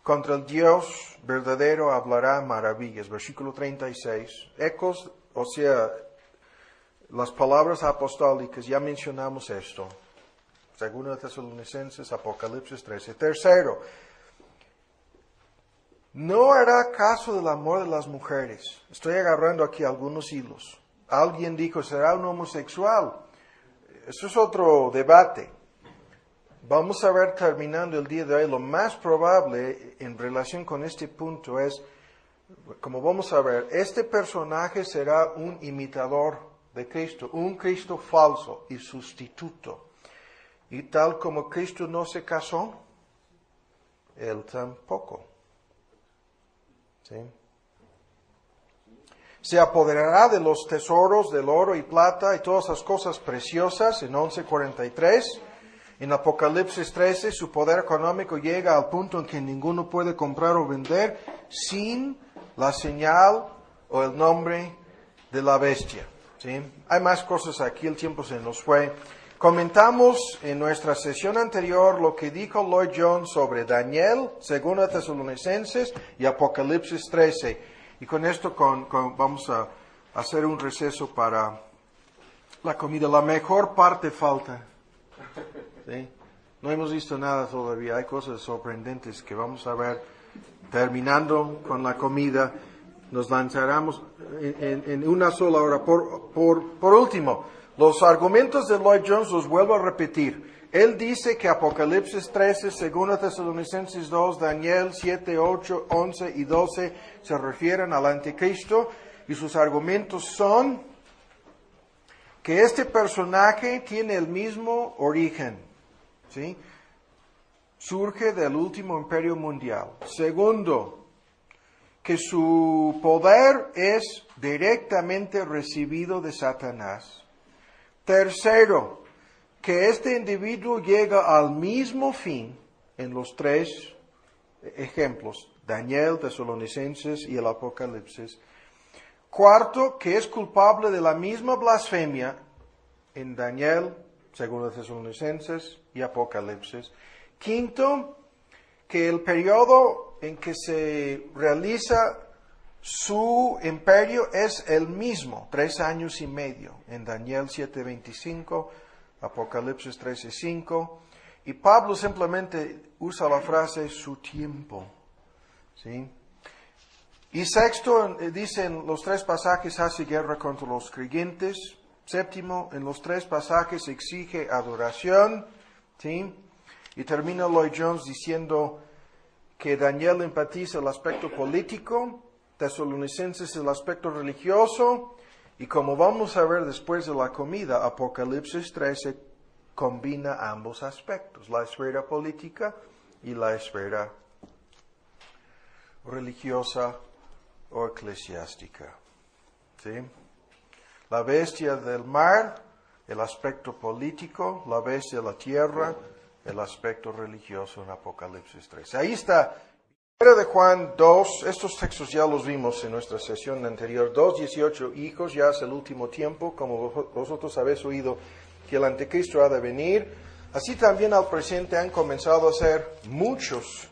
contra el Dios verdadero hablará maravillas. Versículo 36. Ecos, o sea, las palabras apostólicas, ya mencionamos esto. Segundo de Tesalonicenses, Apocalipsis 13. Tercero, no hará caso del amor de las mujeres. Estoy agarrando aquí algunos hilos. Alguien dijo, ¿será un homosexual? Eso es otro debate. Vamos a ver terminando el día de hoy, lo más probable en relación con este punto es, como vamos a ver, este personaje será un imitador de Cristo, un Cristo falso y sustituto. Y tal como Cristo no se casó, Él tampoco. ¿Sí? Se apoderará de los tesoros del oro y plata y todas esas cosas preciosas en 11:43. En Apocalipsis 13 su poder económico llega al punto en que ninguno puede comprar o vender sin la señal o el nombre de la bestia. ¿Sí? Hay más cosas aquí, el tiempo se nos fue. Comentamos en nuestra sesión anterior lo que dijo Lloyd Jones sobre Daniel, 2 Tesalonicenses y Apocalipsis 13. Y con esto vamos a hacer un receso para la comida. La mejor parte falta. ¿Sí? No hemos visto nada todavía. Hay cosas sorprendentes que vamos a ver. Terminando con la comida, nos lanzaremos en una sola hora. Por último, los argumentos de Lloyd Jones los vuelvo a repetir. Él dice que Apocalipsis 13, 2 Tesalonicenses 2, Daniel 7, 8, 11 y 12 se refieren al anticristo y sus argumentos son que este personaje tiene el mismo origen, ¿sí? Surge del último imperio mundial. Segundo, que su poder es directamente recibido de Satanás. Tercero, que este individuo llega al mismo fin en los tres ejemplos, Daniel, Tesalonicenses y el Apocalipsis. Cuarto, que es culpable de la misma blasfemia en Daniel, 2 Tesalonicenses y Apocalipsis. Quinto, que el periodo en que se realiza su imperio es el mismo, 3 años y medio, en Daniel 7:25, Apocalipsis 13:5, y Pablo simplemente usa la frase su tiempo, ¿sí? Y sexto, dice en los 3 pasajes hace guerra contra los creyentes. Séptimo, en los 3 pasajes exige adoración, ¿sí? Y termina Lloyd Jones diciendo que Daniel enfatiza el aspecto político, Tesalonicenses el aspecto religioso, y como vamos a ver después de la comida, Apocalipsis 13 combina ambos aspectos, la esfera política y la esfera religiosa o eclesiástica. ¿Sí? La bestia del mar, el aspecto político, la bestia de la tierra, el aspecto religioso en Apocalipsis 13. Ahí está. Primera de Juan 2, estos textos ya los vimos en nuestra sesión anterior. 2:18 hijos, ya es el último tiempo, como vosotros habéis oído que el anticristo ha de venir. Así también al presente han comenzado a ser muchos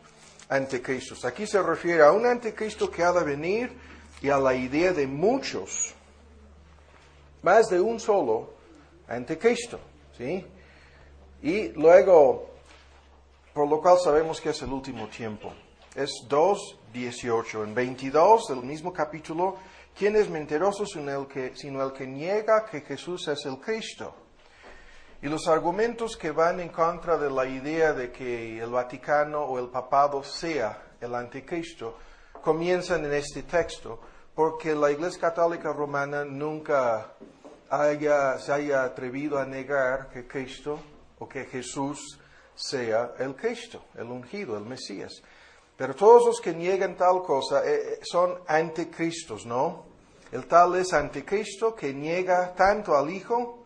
anticristos. Aquí se refiere a un anticristo que ha de venir y a la idea de muchos, más de un solo anticristo, ¿sí? Y luego, por lo cual sabemos que es el último tiempo. Es 2:18. En 22 del mismo capítulo, ¿quién es mentiroso sino el que niega que Jesús es el Cristo? Y los argumentos que van en contra de la idea de que el Vaticano o el Papado sea el anticristo comienzan en este texto, porque la Iglesia Católica Romana nunca se haya atrevido a negar que Cristo o que Jesús sea el Cristo, el ungido, el Mesías. Pero todos los que niegan tal cosa son anticristos, ¿no? El tal es anticristo que niega tanto al Hijo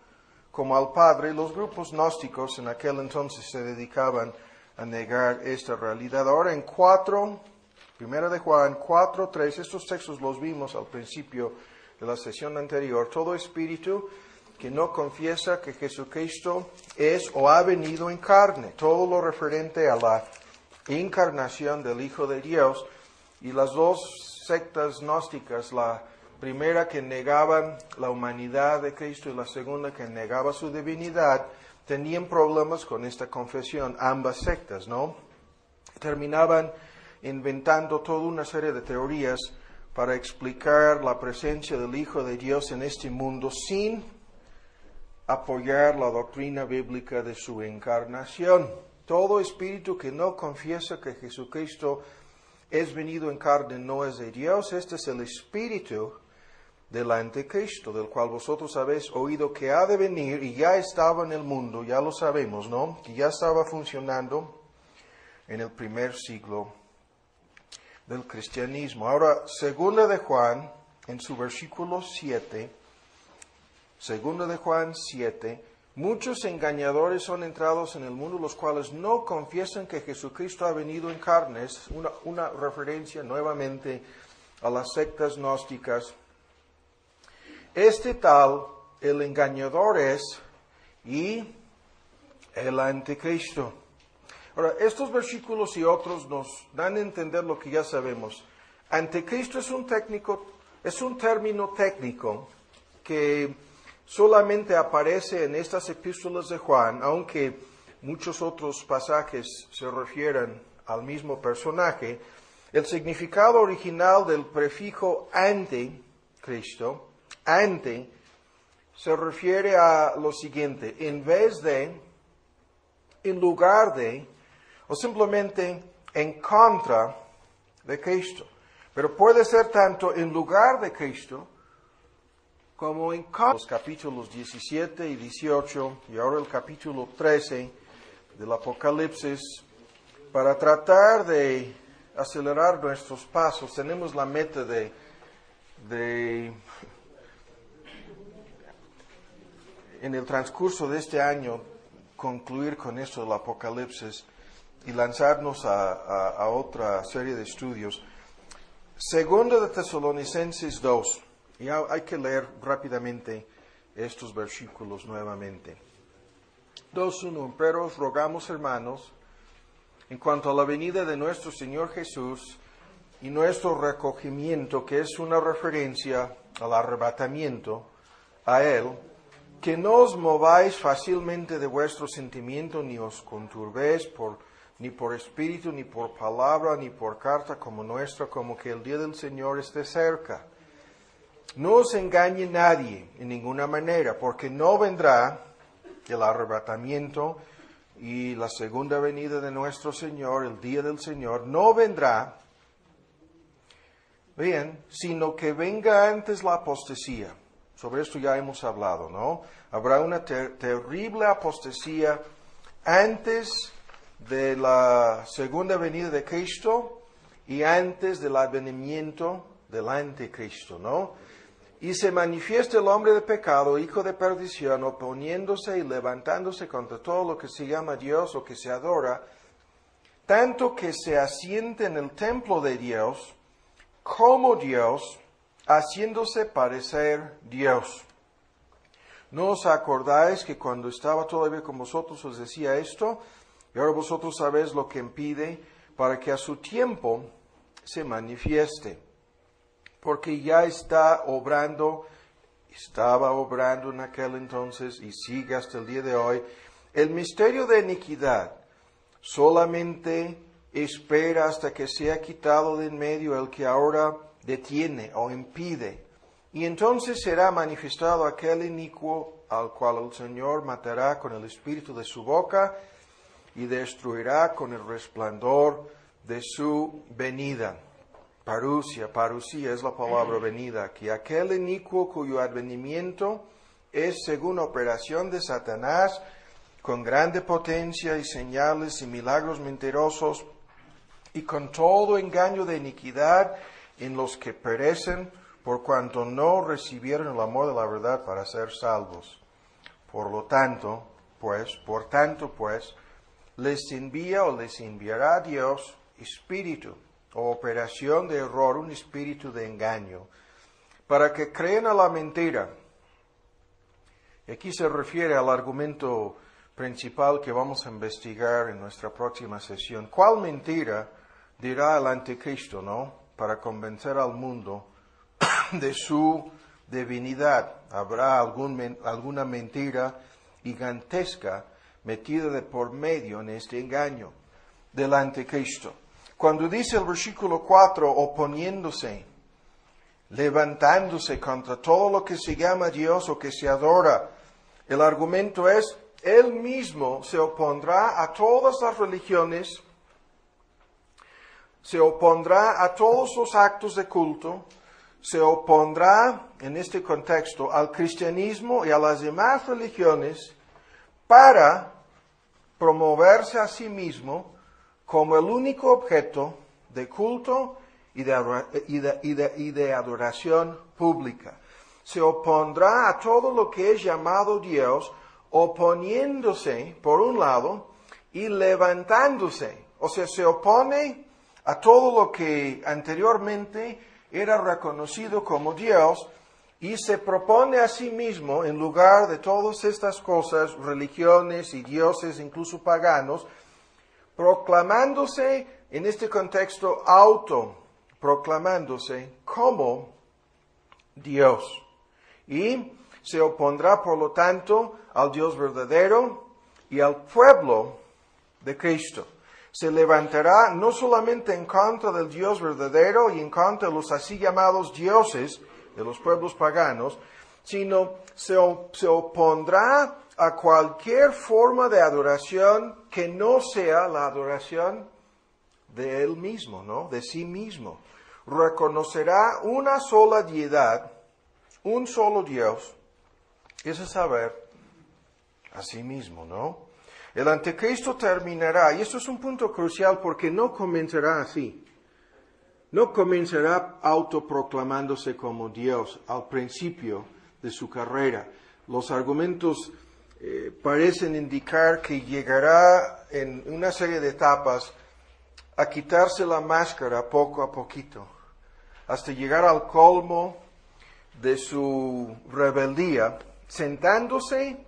como al Padre. Los grupos gnósticos en aquel entonces se dedicaban a negar esta realidad. Ahora en 1 de Juan 4:3, estos textos los vimos al principio de la sesión anterior. Todo espíritu que no confiesa que Jesucristo es o ha venido en carne, todo lo referente a la encarnación del Hijo de Dios, y las dos sectas gnósticas, la primera que negaban la humanidad de Cristo y la segunda que negaba su divinidad, tenían problemas con esta confesión, ambas sectas, ¿no? Terminaban inventando toda una serie de teorías para explicar la presencia del Hijo de Dios en este mundo sin apoyar la doctrina bíblica de su encarnación. Todo espíritu que no confiesa que Jesucristo es venido en carne no es de Dios. Este es el espíritu del anticristo, del cual vosotros habéis oído que ha de venir y ya estaba en el mundo, ya lo sabemos, ¿no? Que ya estaba funcionando en el primer siglo del cristianismo. Ahora, segunda de Juan, en su versículo 7, segunda de Juan 7, muchos engañadores son entrados en el mundo, los cuales no confiesan que Jesucristo ha venido en carne. Es una referencia nuevamente a las sectas gnósticas. Este tal, el engañador es, y el anticristo. Ahora, estos versículos y otros nos dan a entender lo que ya sabemos. Anticristo es un término técnico que solamente aparece en estas epístolas de Juan, aunque muchos otros pasajes se refieren al mismo personaje. El significado original del prefijo anticristo, ante, se refiere a lo siguiente: en vez de, en lugar de, o simplemente en contra de Cristo. Pero puede ser tanto en lugar de Cristo como en contra. Los capítulos 17 y 18 y ahora el capítulo 13 del Apocalipsis, para tratar de acelerar nuestros pasos, tenemos la meta de en el transcurso de este año concluir con esto del Apocalipsis y lanzarnos a otra serie de estudios. Segunda de Tesalonicenses 2. Y hay que leer rápidamente estos versículos nuevamente. 2:1. Pero os rogamos, hermanos, en cuanto a la venida de nuestro Señor Jesús y nuestro recogimiento, que es una referencia al arrebatamiento, a Él, que no os mováis fácilmente de vuestro sentimiento, ni os conturbéis ni por espíritu, ni por palabra, ni por carta como nuestra, como que el día del Señor esté cerca. No os engañe nadie en ninguna manera, porque no vendrá el arrebatamiento y la segunda venida de nuestro Señor, el día del Señor, no vendrá, bien, sino que venga antes la apostasía. Sobre esto ya hemos hablado, ¿no? Habrá una terrible apostasía antes de la segunda venida de Cristo y antes del advenimiento del anticristo, ¿no? Y se manifiesta el hombre de pecado, hijo de perdición, oponiéndose y levantándose contra todo lo que se llama Dios o que se adora, tanto que se asiente en el templo de Dios como Dios, haciéndose parecer Dios. ¿No os acordáis que cuando estaba todavía con vosotros os decía esto? Y ahora vosotros sabéis lo que impide para que a su tiempo se manifieste. Porque ya estaba obrando en aquel entonces y sigue hasta el día de hoy, el misterio de iniquidad. Solamente espera hasta que sea quitado de en medio el que ahora detiene o impide. Y entonces será manifestado aquel inicuo al cual el Señor matará con el espíritu de su boca y destruirá con el resplandor de su venida. Parusía es la palabra venida, que aquel inicuo cuyo advenimiento es según operación de Satanás, con grande potencia y señales y milagros mentirosos, y con todo engaño de iniquidad en los que perecen, por cuanto no recibieron el amor de la verdad para ser salvos. Por tanto, les envía o les enviará Dios espíritu o operación de error, un espíritu de engaño, para que crean a la mentira. Aquí se refiere al argumento principal que vamos a investigar en nuestra próxima sesión. ¿Cuál mentira dirá el anticristo, no? Para convencer al mundo de su divinidad. Habrá alguna mentira gigantesca metida de por medio en este engaño del anticristo. Cuando dice el versículo 4, oponiéndose, levantándose contra todo lo que se llama Dios o que se adora, el argumento es, Él mismo se opondrá a todas las religiones, se opondrá a todos los actos de culto, se opondrá, en este contexto, al cristianismo y a las demás religiones para promoverse a sí mismo como el único objeto de culto y de adoración pública. Se opondrá a todo lo que es llamado Dios, oponiéndose, por un lado, y levantándose. O sea, se opone a todo lo que anteriormente era reconocido como Dios y se propone a sí mismo, en lugar de todas estas cosas, religiones y dioses, incluso paganos, proclamándose, en este contexto, autoproclamándose como Dios. Y se opondrá, por lo tanto, al Dios verdadero y al pueblo de Cristo. Se levantará no solamente en contra del Dios verdadero y en contra de los así llamados dioses de los pueblos paganos, sino se opondrá a cualquier forma de adoración que no sea la adoración de Él mismo, ¿no? De sí mismo. Reconocerá una sola deidad, un solo Dios, es saber, a sí mismo, ¿no? El anticristo terminará, y esto es un punto crucial porque no comenzará así. No comenzará autoproclamándose como Dios al principio de su carrera. Los argumentos parecen indicar que llegará en una serie de etapas a quitarse la máscara poco a poquito, hasta llegar al colmo de su rebeldía, sentándose,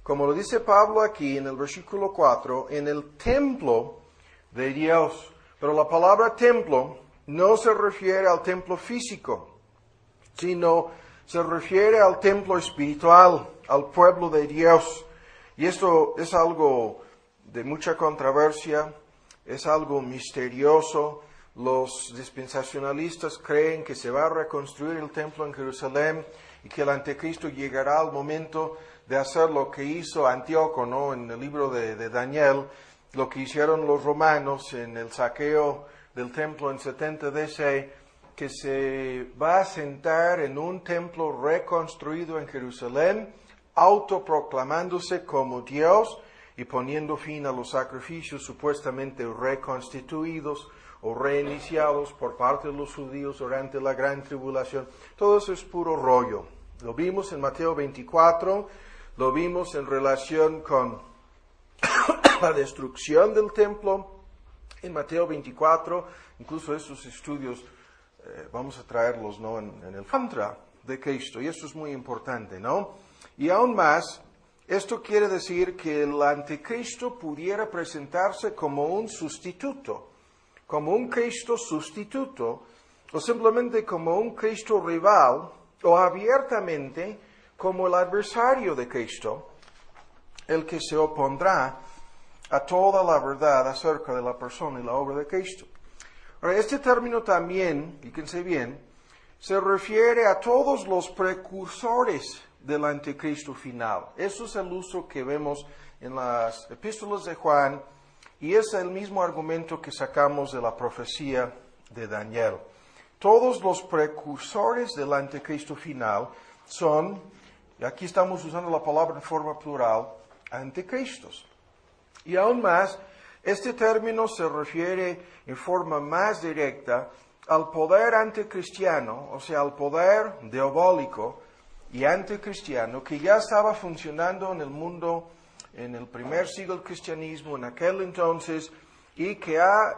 como lo dice Pablo aquí en el versículo 4, en el templo de Dios. Pero la palabra templo no se refiere al templo físico, sino se refiere al templo espiritual, al pueblo de Dios. Y esto es algo de mucha controversia, es algo misterioso. Los dispensacionalistas creen que se va a reconstruir el templo en Jerusalén y que el anticristo llegará al momento de hacer lo que hizo Antíoco, ¿no? En el libro de Daniel, lo que hicieron los romanos en el saqueo del templo en 70 DC, que se va a sentar en un templo reconstruido en Jerusalén, autoproclamándose como Dios y poniendo fin a los sacrificios supuestamente reconstituidos o reiniciados por parte de los judíos durante la gran tribulación. Todo eso es puro rollo. Lo vimos en Mateo 24, lo vimos en relación con la destrucción del templo en Mateo 24, incluso estos estudios vamos a traerlos, ¿no? en el contra de Cristo, y esto es muy importante, ¿no? Y aún más, esto quiere decir que el anticristo pudiera presentarse como un sustituto, como un Cristo sustituto, o simplemente como un Cristo rival, o abiertamente como el adversario de Cristo, el que se opondrá a toda la verdad acerca de la persona y la obra de Cristo. Ahora, este término también, fíjense bien, se refiere a todos los precursores del anticristo final. Eso es el uso que vemos en las epístolas de Juan y es el mismo argumento que sacamos de la profecía de Daniel. Todos los precursores del anticristo final son, y aquí estamos usando la palabra en forma plural, anticristos. Y aún más, este término se refiere en forma más directa al poder anticristiano, o sea, al poder diabólico y anticristiano que ya estaba funcionando en el mundo en el primer siglo del cristianismo, en aquel entonces, y que ha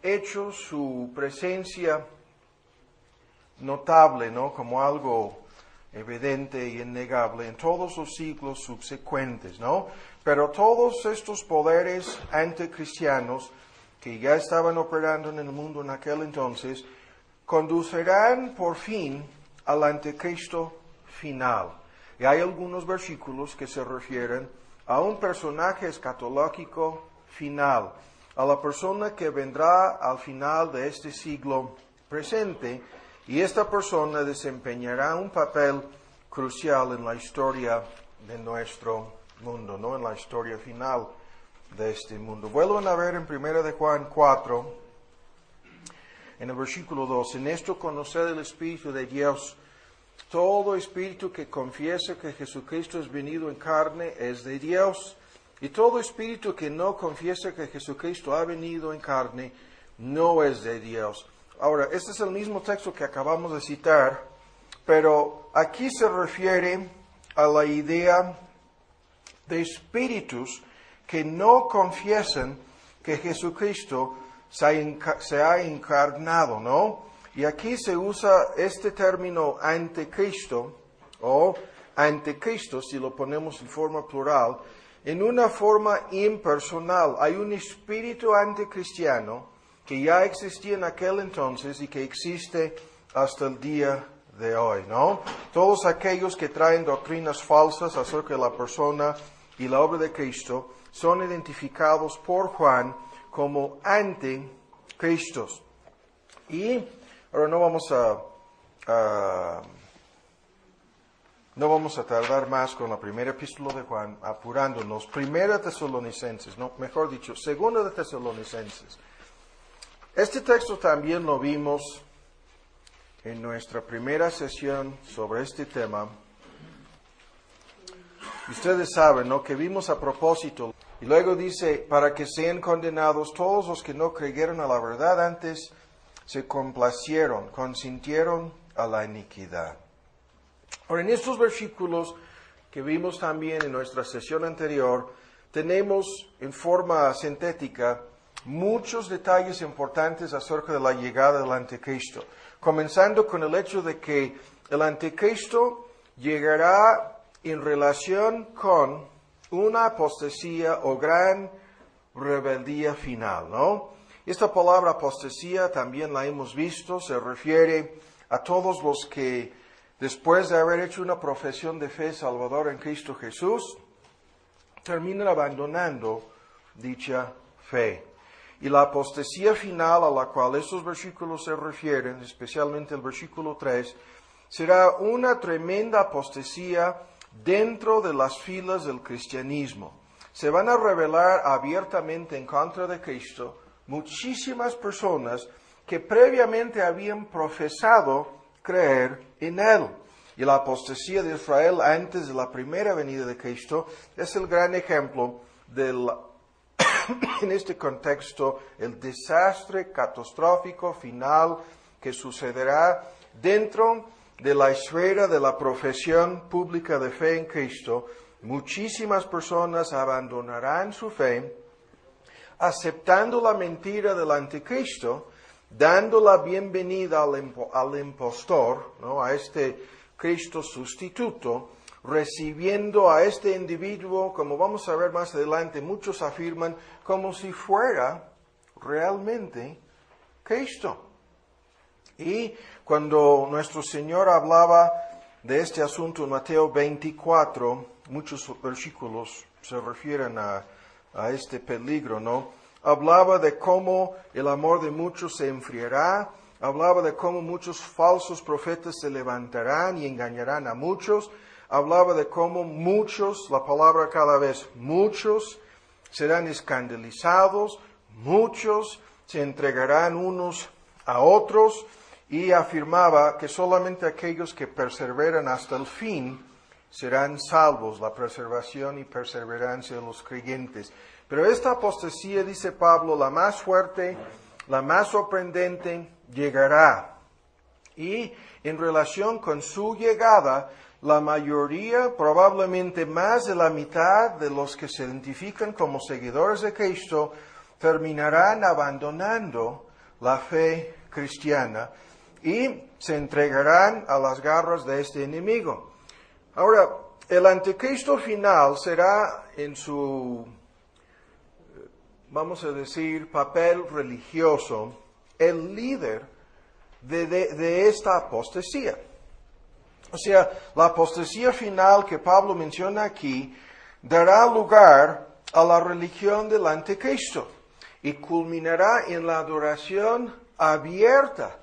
hecho su presencia notable, ¿no? Como algo evidente y innegable en todos los siglos subsecuentes, ¿no? Pero todos estos poderes anticristianos que ya estaban operando en el mundo en aquel entonces, conducirán por fin al anticristo final. Y hay algunos versículos que se refieren a un personaje escatológico final, a la persona que vendrá al final de este siglo presente, y esta persona desempeñará un papel crucial en la historia de nuestro mundo, no en la historia final de este mundo. Vuelvan a ver en 1 de Juan 4, en el versículo 2, en esto conocer el Espíritu de Dios. Todo espíritu que confiesa que Jesucristo es venido en carne es de Dios, y todo espíritu que no confiesa que Jesucristo ha venido en carne no es de Dios. Ahora, este es el mismo texto que acabamos de citar, pero aquí se refiere a la idea de espíritus que no confiesan que Jesucristo se ha encarnado, ¿no? Y aquí se usa este término anticristo, o anticristo, si lo ponemos en forma plural, en una forma impersonal. Hay un espíritu anticristiano que ya existía en aquel entonces y que existe hasta el día de hoy, ¿no? Todos aquellos que traen doctrinas falsas acerca de la persona y la obra de Cristo son identificados por Juan como anticristos. Y ahora no vamos a tardar más con la primera epístola de Juan, apurándonos. Primera de Tesalonicenses, no, mejor dicho, segunda de Tesalonicenses. Este texto también lo vimos en nuestra primera sesión sobre este tema. Ustedes saben, ¿no?, que vimos a propósito. Y luego dice, para que sean condenados todos los que no creyeron a la verdad antes, se complacieron, consintieron a la iniquidad. Ahora, en estos versículos que vimos también en nuestra sesión anterior, tenemos en forma sintética muchos detalles importantes acerca de la llegada del anticristo. Comenzando con el hecho de que el anticristo llegará en relación con una apostasía o gran rebeldía final, ¿no? Esta palabra apostasía también la hemos visto, se refiere a todos los que después de haber hecho una profesión de fe salvadora en Cristo Jesús, terminan abandonando dicha fe. Y la apostasía final a la cual estos versículos se refieren, especialmente el versículo 3, será una tremenda apostasía dentro de las filas del cristianismo. Se van a rebelar abiertamente en contra de Cristo muchísimas personas que previamente habían profesado creer en Él. Y la apostasía de Israel antes de la primera venida de Cristo es el gran ejemplo en este contexto, el desastre catastrófico final que sucederá dentro de la esfera de la profesión pública de fe en Cristo. Muchísimas personas abandonarán su fe, aceptando la mentira del anticristo, dando la bienvenida al impostor, ¿no?, a este Cristo sustituto, recibiendo a este individuo, como vamos a ver más adelante, muchos afirman, como si fuera realmente Cristo. Y cuando nuestro Señor hablaba de este asunto en Mateo 24, muchos versículos se refieren a este peligro, ¿no? Hablaba de cómo el amor de muchos se enfriará, hablaba de cómo muchos falsos profetas se levantarán y engañarán a muchos, hablaba de cómo muchos, la palabra cada vez, muchos serán escandalizados, muchos se entregarán unos a otros, y afirmaba que solamente aquellos que perseveran hasta el fin serán salvos, la preservación y perseverancia de los creyentes. Pero esta apostasía, dice Pablo, la más fuerte, la más sorprendente, llegará. Y en relación con su llegada, la mayoría, probablemente más de la mitad de los que se identifican como seguidores de Cristo, terminarán abandonando la fe cristiana y se entregarán a las garras de este enemigo. Ahora, el anticristo final será en su, vamos a decir, papel religioso, el líder de esta apostasía. O sea, la apostasía final que Pablo menciona aquí dará lugar a la religión del anticristo y culminará en la adoración abierta